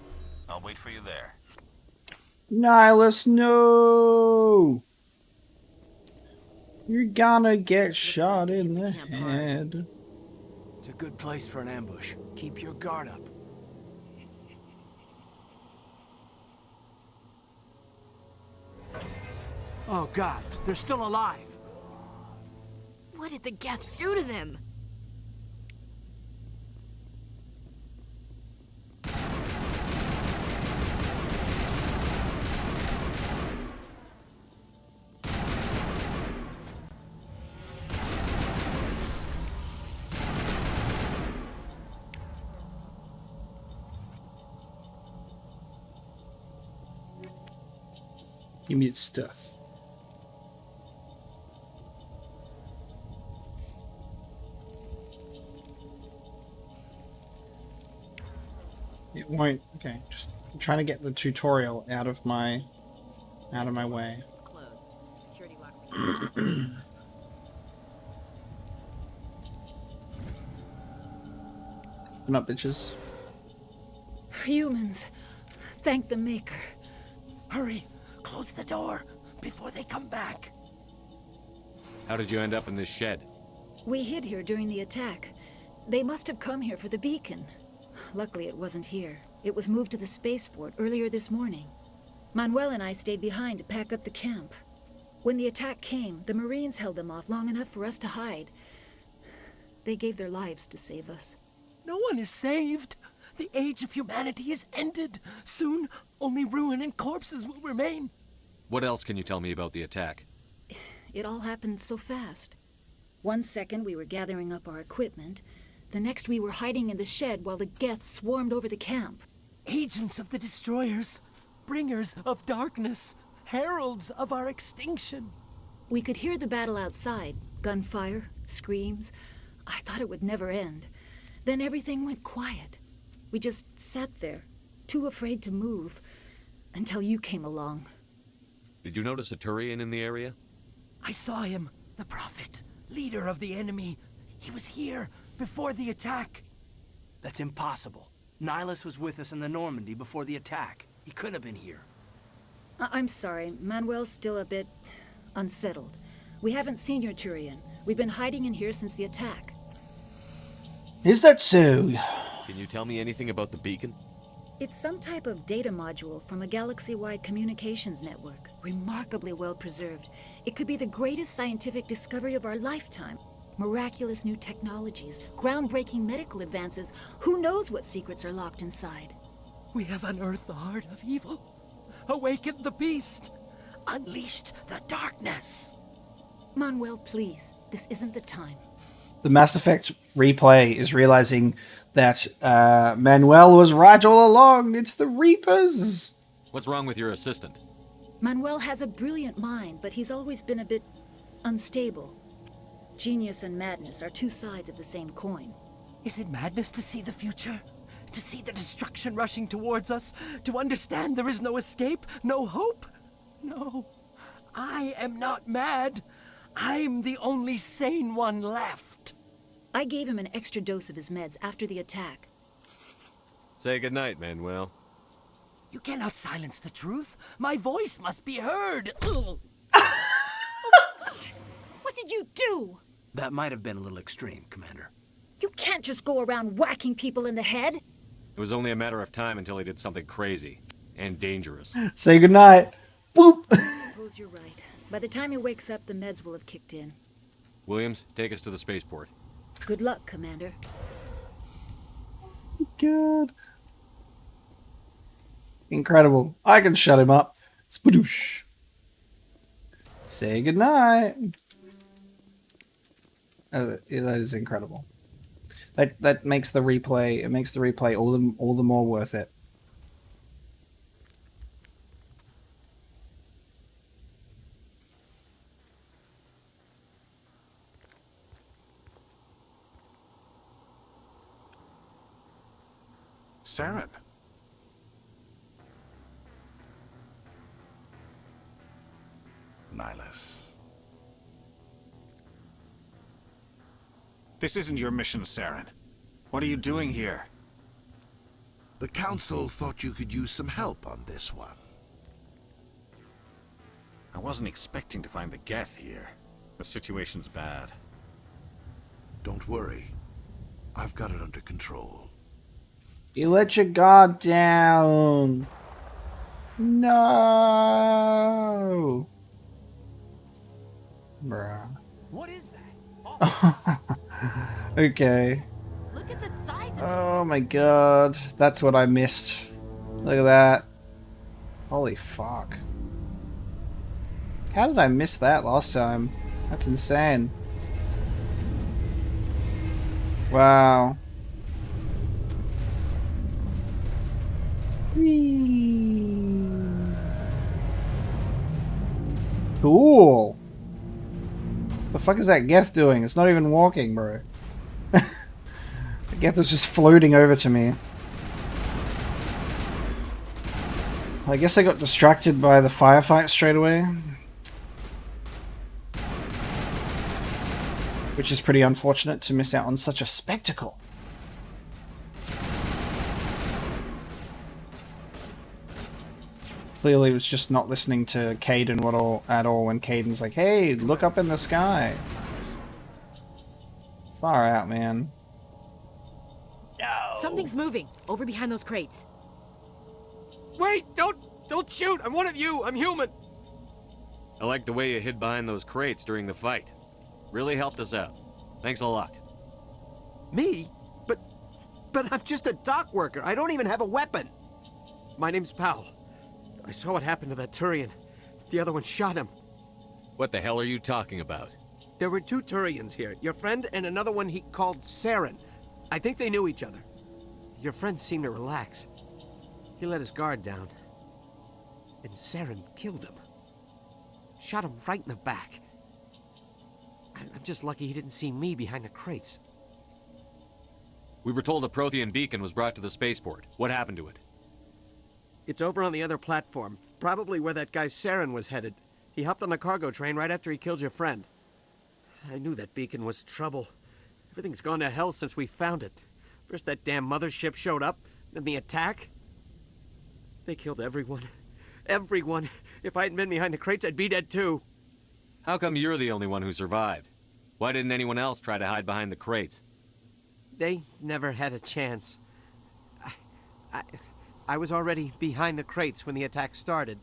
I'll wait for you there. Nihilus, no! You're gonna get shot in the head. It's a good place for an ambush. Keep your guard up. Oh God, they're still alive. What did the Geth do to them? Give me its stuff. It won't. Okay, just I'm trying to get the tutorial out of my way. It's closed. Security locks. Open up, bitches. Humans, thank the Maker. Hurry, close the door before they come back. How did you end up in this shed? We hid here during the attack. They must have come here for the beacon. Luckily, it wasn't here. It was moved to the spaceport earlier this morning. Manuel and I stayed behind to pack up the camp. When the attack came, the Marines held them off long enough for us to hide. They gave their lives to save us. No one is saved. The age of humanity is ended. Soon, only ruin and corpses will remain. What else can you tell me about the attack? It all happened so fast. 1 second we were gathering up our equipment. The next we were hiding in the shed while the Geth swarmed over the camp. Agents of the destroyers, bringers of darkness, heralds of our extinction. We could hear the battle outside. Gunfire, screams. I thought it would never end. Then everything went quiet. We just sat there, too afraid to move, until you came along. Did you notice a Turian in the area? I saw him, the Prophet, leader of the enemy. He was here before the attack. That's impossible. Nihilus was with us in the Normandy before the attack. He couldn't have been here. I'm sorry. Manuel's still a bit unsettled. We haven't seen your Turian. We've been hiding in here since the attack. Is that so? Can you tell me anything about the beacon? It's some type of data module from a galaxy-wide communications network. Remarkably well preserved. It could be the greatest scientific discovery of our lifetime. Miraculous new technologies, groundbreaking medical advances. Who knows what secrets are locked inside? We have unearthed the heart of evil, awakened the beast, unleashed the darkness. Manuel, please. This isn't the time. The Mass Effect replay is realizing that Manuel was right all along. It's the Reapers. What's wrong with your assistant? Manuel has a brilliant mind, but he's always been a bit unstable. Genius and madness are two sides of the same coin. Is it madness to see the future? To see the destruction rushing towards us? To understand there is no escape? No hope? No. I am not mad. I'm the only sane one left. I gave him an extra dose of his meds after the attack. Say goodnight, Manuel. You cannot silence the truth. My voice must be heard. What did you do? That might have been a little extreme, Commander. You can't just go around whacking people in the head. It was only a matter of time until he did something crazy and dangerous. Say goodnight. Boop. I suppose you're right. By the time he wakes up, the meds will have kicked in. Williams, take us to the spaceport. Good luck, Commander. god. Incredible. I can shut him up. Spadoosh. Say goodnight. Yeah, that is incredible. That makes the replay. It makes the replay all the more worth it. Saren. Nihilus. This isn't your mission, Saren. What are you doing here? The Council thought you could use some help on this one. I wasn't expecting to find the Geth here. The situation's bad. Don't worry. I've got it under control. You let your guard down. No. Bruh. What is that? Okay. Look at the size of Oh my god. That's what I missed. Look at that. Holy fuck. How did I miss that last time? That's insane. Wow. Whee. Cool. The fuck is that Geth doing? It's not even walking, bro. The Geth was just floating over to me. I guess I got distracted by the firefight straight away. Which is pretty unfortunate to miss out on such a spectacle. Clearly was just not listening to Caden at all when Caden's like, hey, look up in the sky. Far out, man. Something's moving over behind those crates. Wait! Don't shoot! I'm one of you! I'm human! I like the way you hid behind those crates during the fight. Really helped us out. Thanks a lot. Me? But I'm just a dock worker. I don't even have a weapon. My name's Powell. I saw what happened to that Turian. The other one shot him. What the hell are you talking about? There were two Turians here. Your friend and another one he called Saren. I think they knew each other. Your friend seemed to relax. He let his guard down. And Saren killed him. Shot him right in the back. I'm just lucky he didn't see me behind the crates. We were told a Prothean beacon was brought to the spaceport. What happened to it? It's over on the other platform. Probably where that guy Saren was headed. He hopped on the cargo train right after he killed your friend. I knew that beacon was trouble. Everything's gone to hell since we found it. First that damn mothership showed up, then the attack. They killed everyone. Everyone. If I hadn't been behind the crates, I'd be dead too. How come you're the only one who survived? Why didn't anyone else try to hide behind the crates? They never had a chance. I was already behind the crates when the attack started.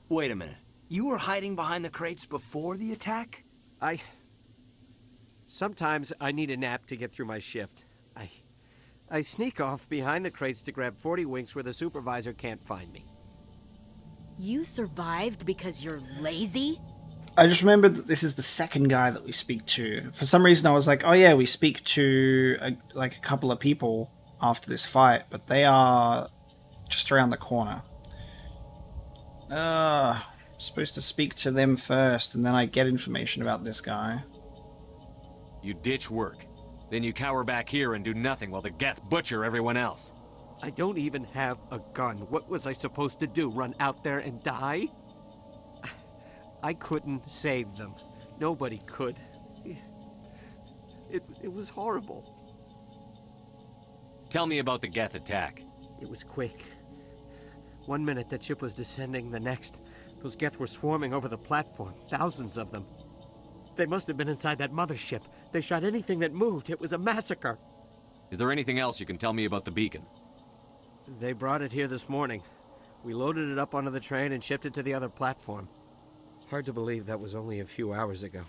Wait a minute. You were hiding behind the crates before the attack? Sometimes I need a nap to get through my shift. I sneak off behind the crates to grab 40 winks where the supervisor can't find me. You survived because you're lazy? I just remembered that this is the second guy that we speak to. For some reason I was like, oh yeah, we speak to a couple of people after this fight, but they are just around the corner. I'm supposed to speak to them first, and then I get information about this guy. You ditch work. Then you cower back here and do nothing while the Geth butcher everyone else. I don't even have a gun. What was I supposed to do? Run out there and die? I couldn't save them. Nobody could. It was horrible. Tell me about the Geth attack. It was quick. 1 minute that ship was descending, the next, those Geth were swarming over the platform. Thousands of them. They must have been inside that mothership. They shot anything that moved. It was a massacre. Is there anything else you can tell me about the beacon? They brought it here this morning. We loaded it up onto the train and shipped it to the other platform. Hard to believe that was only a few hours ago.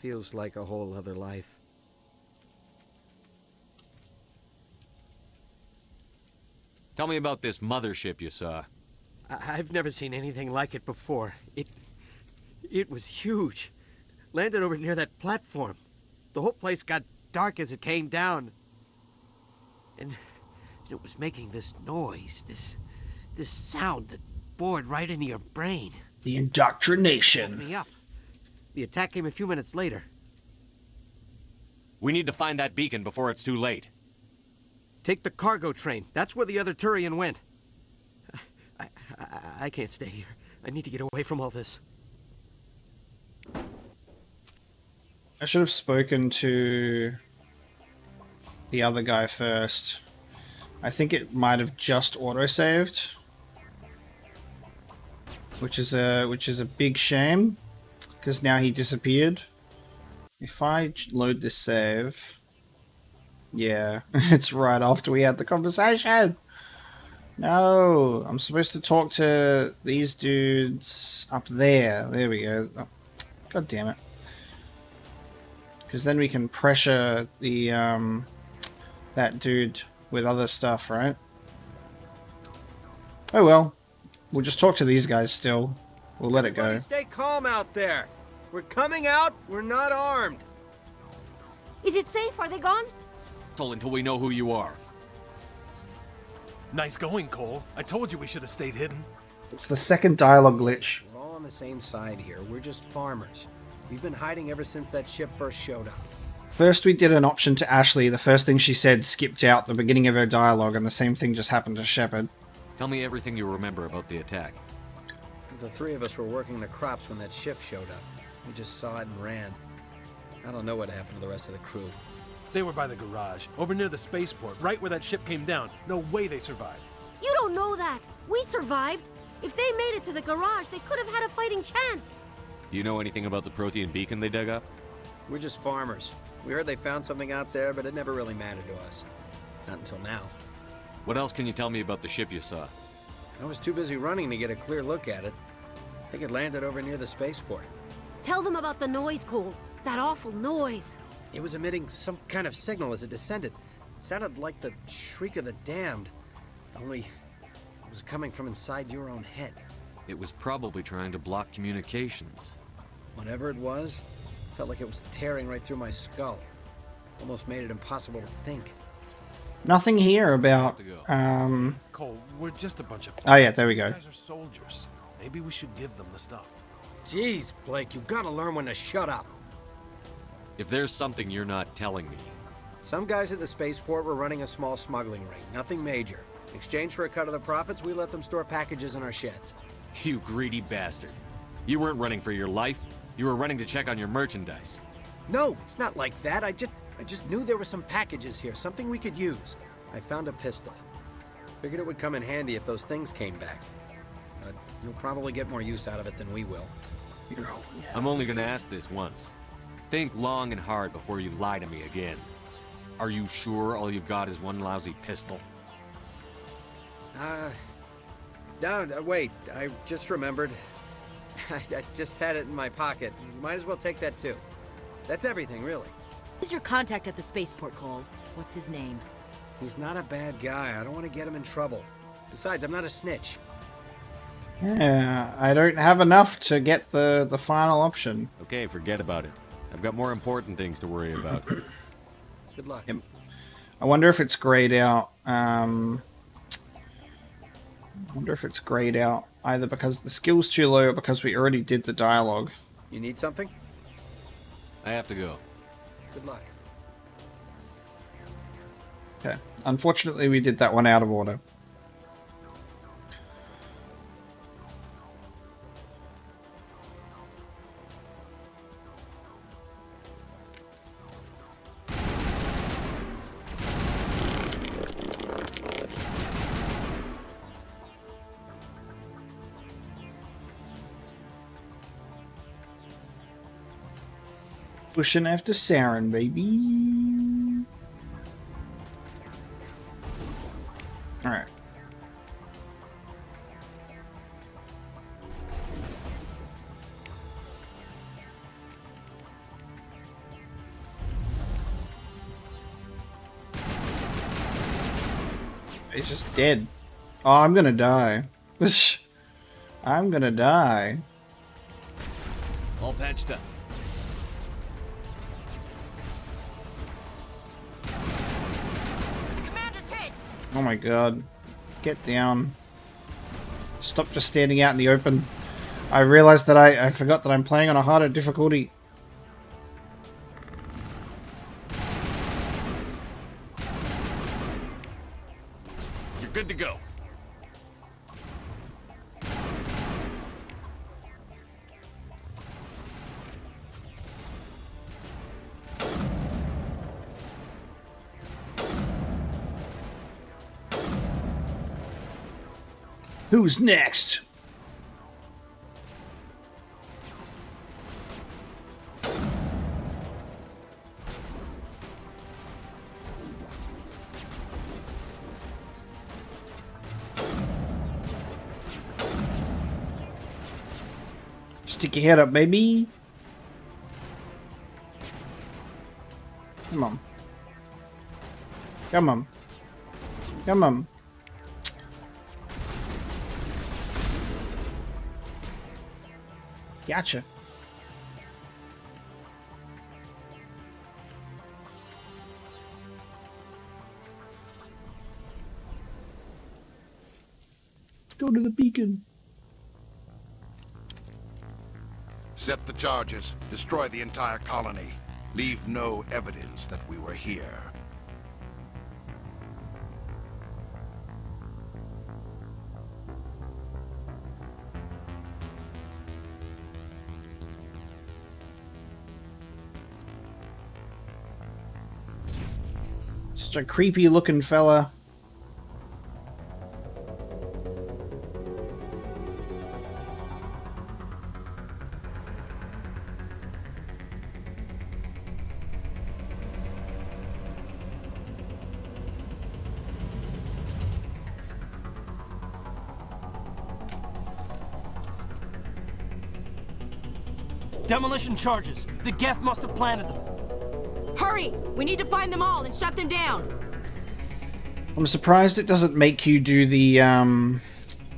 Feels like a whole other life. Tell me about this mothership you saw. I've never seen anything like it before. It was huge. Landed over near that platform. The whole place got dark as it came down. And it was making this noise, this sound that bored right into your brain. The indoctrination. Woke me up. The attack came a few minutes later. We need to find that beacon before it's too late. Take the cargo train. That's where the other Turian went. I can't stay here. I need to get away from all this. I should have spoken to the other guy first. I think it might have just autosaved, which is a big shame because now he disappeared. If I load this save, yeah, it's right after we had the conversation. No, I'm supposed to talk to these dudes up there. There we go. Oh, God damn it. Because then we can pressure the that dude with other stuff, right? Oh well. We'll just talk to these guys still. We'll let it go. Stay calm out there. We're coming out. We're not armed. Is it safe? Are they gone? Until we know who you are. Nice going, Cole. I told you we should have stayed hidden. It's the second dialogue glitch. We're all on the same side here. We're just farmers. We've been hiding ever since that ship first showed up. First we did an option to Ashley. The first thing she said skipped out the beginning of her dialogue, and the same thing just happened to Shepard. Tell me everything you remember about the attack. The three of us were working the crops when that ship showed up. We just saw it and ran. I don't know what happened to the rest of the crew. They were by the garage, over near the spaceport, right where that ship came down. No way they survived. You don't know that. We survived. If they made it to the garage, they could have had a fighting chance. Do you know anything about the Prothean beacon they dug up? We're just farmers. We heard they found something out there, but it never really mattered to us. Not until now. What else can you tell me about the ship you saw? I was too busy running to get a clear look at it. I think it landed over near the spaceport. Tell them about the noise, Cole. That awful noise. It was emitting some kind of signal as it descended. It sounded like the shriek of the damned. Only it was coming from inside your own head. It was probably trying to block communications. Whatever it was, felt like it was tearing right through my skull. Almost made it impossible to think. Nothing here about Cole, we're just a bunch of Oh yeah, there we go. These guys are soldiers. Maybe we should give them the stuff. Jeez, Blake, you gotta learn when to shut up. If there's something you're not telling me. Some guys at the spaceport were running a small smuggling ring, nothing major. In exchange for a cut of the profits, we let them store packages in our sheds. You greedy bastard. You weren't running for your life. You were running to check on your merchandise. No, it's not like that. I just knew there were some packages here, something we could use. I found a pistol. Figured it would come in handy if those things came back. But you'll probably get more use out of it than we will. I'm only gonna ask this once. Think long and hard before you lie to me again. Are you sure all you've got is one lousy pistol? No, wait, I just remembered. I just had it in my pocket. You might as well take that too. That's everything, really. Who's your contact at the spaceport, Cole? What's his name? He's not a bad guy. I don't want to get him in trouble. Besides, I'm not a snitch. Yeah, I don't have enough to get the final option. Okay, forget about it. I've got more important things to worry about. Good luck. Yep. I wonder if it's grayed out. Either because the skill's too low or because we already did the dialogue. You need something? I have to go. Good luck. Okay. Unfortunately, we did that one out of order. Pushing after Saren, baby. Alright. He's just dead. Oh, I'm gonna die. I'm gonna die. All patched up. The commander's hit. Oh my god. Get down. Stop just standing out in the open. I realized that I forgot that I'm playing on a harder difficulty. You're good to go. Who's next? Stick your head up, baby. Come on. Come on. Come on. Gotcha. Let's go to the beacon. Set the charges. Destroy the entire colony. Leave no evidence that we were here. Such a creepy looking fella. Demolition charges. The Geth must have planted them. Hurry! We need to find them all and shut them down. I'm surprised it doesn't make you do the I'm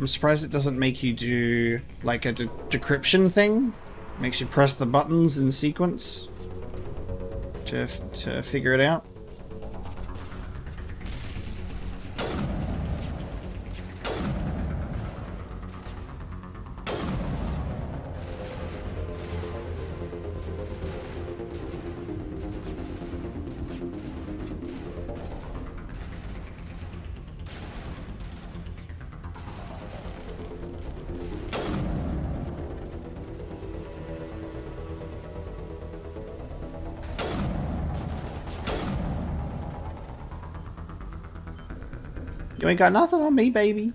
surprised it doesn't make you do like a decryption thing. Makes you press the buttons in sequence to figure it out. You ain't got nothing on me, baby.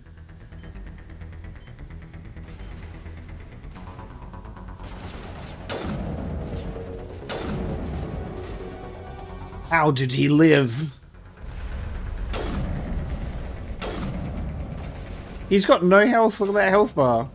How did he live? He's got no health. Look at that health bar.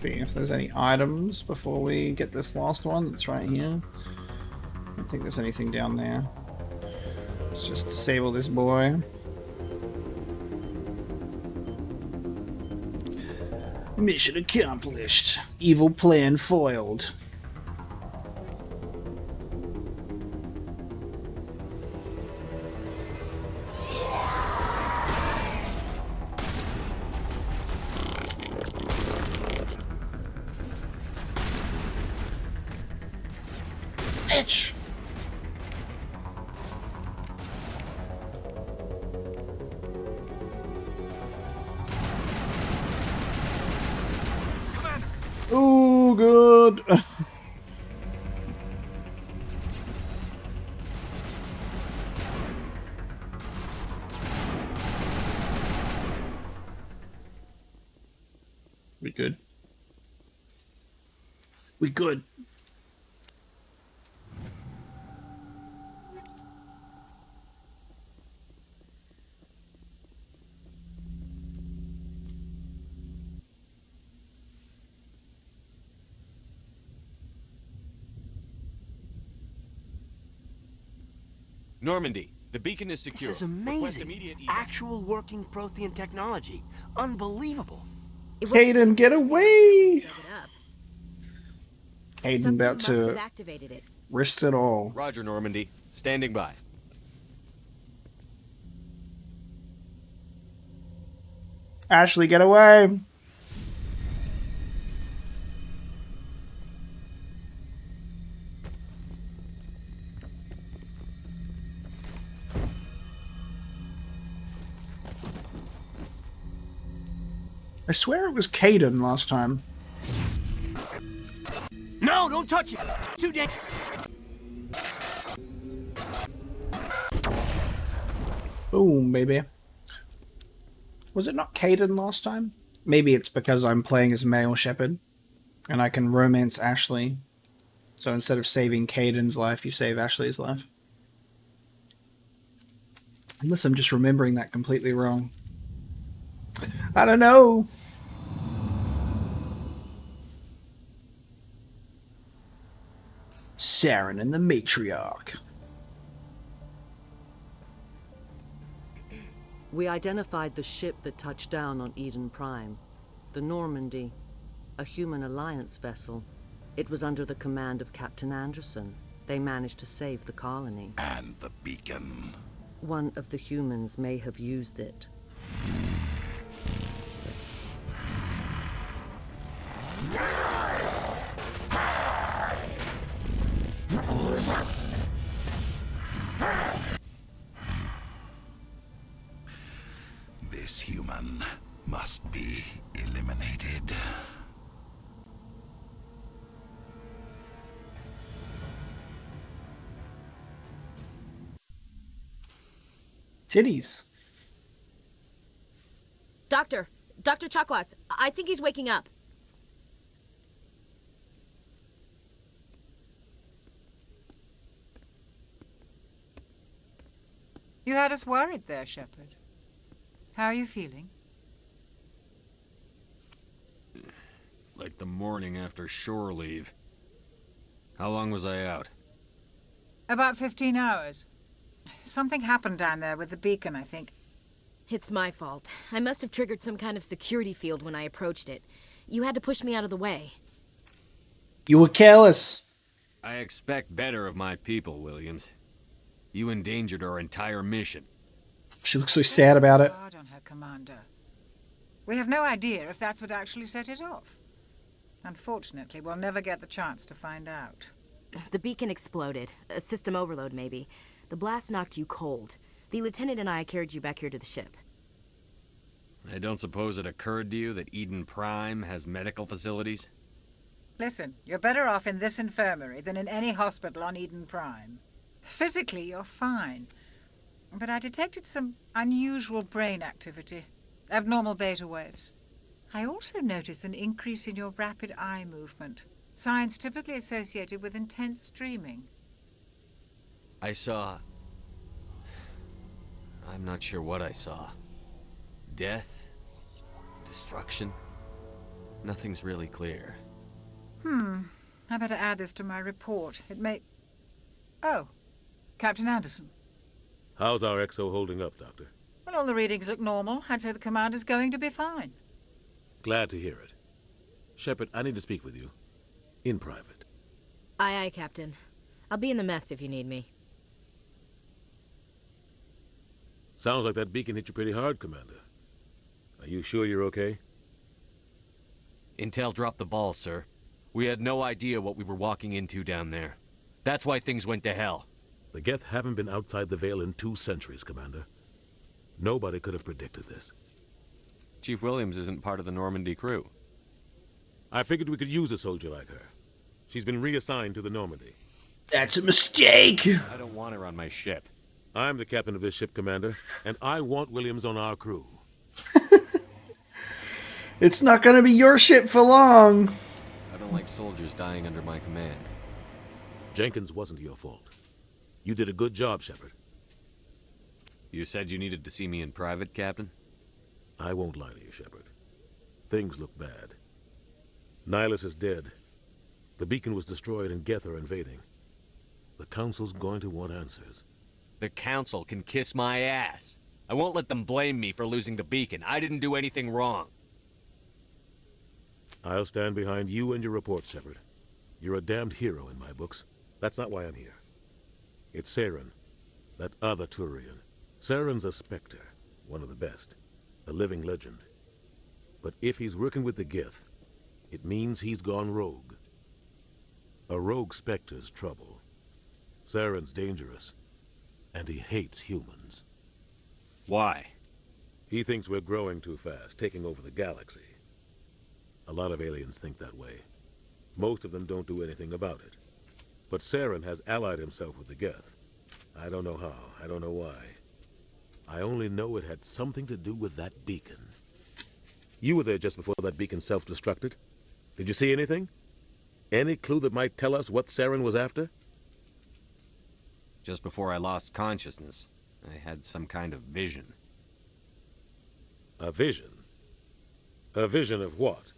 See if there's any items before we get this last one that's right here. I don't think there's anything down there. Let's just disable this boy. Mission accomplished. Evil plan foiled. Bitch. Oh, good. We good. We good. Normandy, the beacon is secure. This is Request amazing. immediate evac. Actual working Prothean technology. Unbelievable. Caden, get away! Caden Something about must to have activated it. risk it all. Roger, Normandy. Standing by. Ashley, get away! I swear it was Caden last time. No, don't touch it. Too dang. Boom, baby. Was it not Caden last time? Maybe it's because I'm playing as male shepherd and I can romance Ashley. So instead of saving Caden's life, you save Ashley's life. Unless I'm just remembering that completely wrong. I don't know. Saren and the Matriarch. We identified the ship that touched down on Eden Prime. The Normandy. A human alliance vessel. It was under the command of Captain Anderson. They managed to save the colony. And the beacon. One of the humans may have used it. This human must be eliminated. Titties. Doctor Chakwas, I think he's waking up. You had us worried there, Shepard. How are you feeling? Like the morning after shore leave. How long was I out? About 15 hours. Something happened down there with the beacon, I think. It's my fault. I must have triggered some kind of security field when I approached it. You had to push me out of the way. You were careless. I expect better of my people, Williams. You endangered our entire mission. She looks so sad about it. Hard on her, Commander. We have no idea if that's what actually set it off. Unfortunately, we'll never get the chance to find out. The beacon exploded. A system overload, maybe. The blast knocked you cold. The lieutenant and I carried you back here to the ship. I don't suppose it occurred to you that Eden Prime has medical facilities? Listen, you're better off in this infirmary than in any hospital on Eden Prime. Physically, you're fine. But I detected some unusual brain activity. Abnormal beta waves. I also noticed an increase in your rapid eye movement. Signs typically associated with intense dreaming. I saw... I'm not sure what I saw. Death? Destruction? Nothing's really clear. I better add this to my report. It may... Oh, Captain Anderson. How's our XO holding up, Doctor? Well, all the readings look normal. I'd say the commander's going to be fine. Glad to hear it. Shepard, I need to speak with you. In private. Aye, aye, Captain. I'll be in the mess if you need me. Sounds like that beacon hit you pretty hard, Commander. Are you sure you're okay? Intel dropped the ball, sir. We had no idea what we were walking into down there. That's why things went to hell. The Geth haven't been outside the Veil in 2 centuries, Commander. Nobody could have predicted this. Chief Williams isn't part of the Normandy crew. I figured we could use a soldier like her. She's been reassigned to the Normandy. That's a mistake! I don't want her on my ship. I'm the captain of this ship, Commander, and I want Williams on our crew. It's not going to be your ship for long. I don't like soldiers dying under my command. Jenkins wasn't your fault. You did a good job, Shepard. You said you needed to see me in private, Captain? I won't lie to you, Shepard. Things look bad. Nihilus is dead. The beacon was destroyed and Geth are invading. The Council's going to want answers. The Council can kiss my ass. I won't let them blame me for losing the beacon. I didn't do anything wrong. I'll stand behind you and your report, Shepard. You're a damned hero in my books. That's not why I'm here. It's Saren, that other Turian. Saren's a Spectre, one of the best, a living legend. But if he's working with the Geth, it means he's gone rogue. A rogue Spectre's trouble. Saren's dangerous, and he hates humans. Why? He thinks we're growing too fast, taking over the galaxy. A lot of aliens think that way. Most of them don't do anything about it. But Saren has allied himself with the Geth. I don't know how, I don't know why. I only know it had something to do with that beacon. You were there just before that beacon self-destructed. Did you see anything? Any clue that might tell us what Saren was after? Just before I lost consciousness, I had some kind of vision. A vision? A vision of what?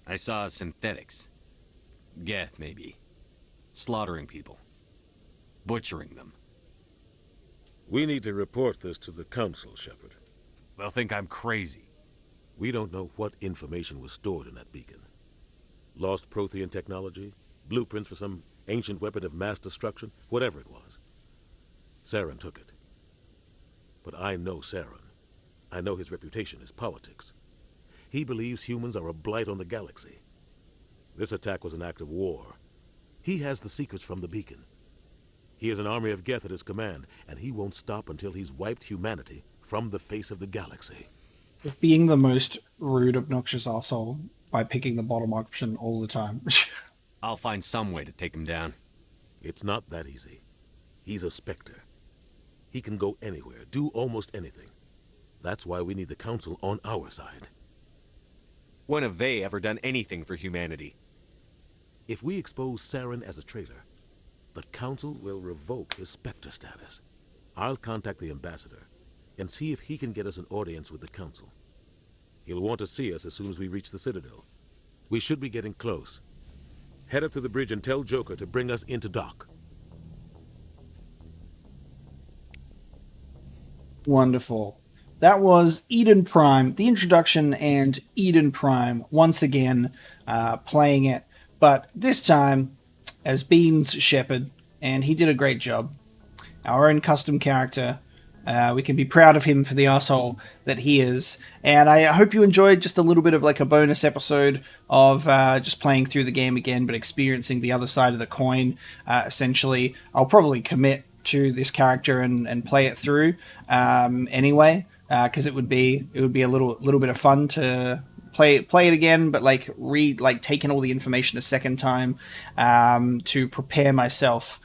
I saw synthetics. Geth, maybe. Slaughtering people. Butchering them. We need to report this to the Council, Shepard. They'll think I'm crazy. We don't know what information was stored in that beacon. Lost Prothean technology? Blueprints for some ancient weapon of mass destruction? Whatever it was. Saren took it. But I know Saren. I know his reputation is politics. He believes humans are a blight on the galaxy. This attack was an act of war. He has the secrets from the beacon. He has an army of Geth at his command, and he won't stop until he's wiped humanity from the face of the galaxy. Of being the most rude, obnoxious asshole by picking the bottom option all the time. I'll find some way to take him down. It's not that easy. He's a Spectre. He can go anywhere, do almost anything. That's why we need the Council on our side. When have they ever done anything for humanity? If we expose Saren as a traitor, the Council will revoke his Spectre status. I'll contact the Ambassador and see if he can get us an audience with the Council. He'll want to see us as soon as we reach the Citadel. We should be getting close. Head up to the bridge and tell Joker to bring us into dock. Wonderful. That was Eden Prime, the introduction, and Eden Prime once again playing it, but this time as Beans Shepard, and he did a great job. Our own custom character. We can be proud of him for the asshole that he is. And I hope you enjoyed just a little bit of like a bonus episode of just playing through the game again, but experiencing the other side of the coin, essentially. I'll probably commit to this character and play it through anyway, because it would be a little bit of fun to play it again, but like taking all the information a second time to prepare myself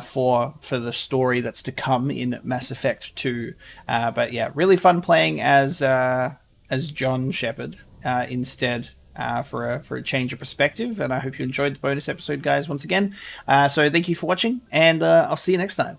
for the story that's to come in Mass Effect 2. But yeah, really fun playing as John Shepard instead. For a change of perspective, and I hope you enjoyed the bonus episode, guys, once again. So thank you for watching, and I'll see you next time.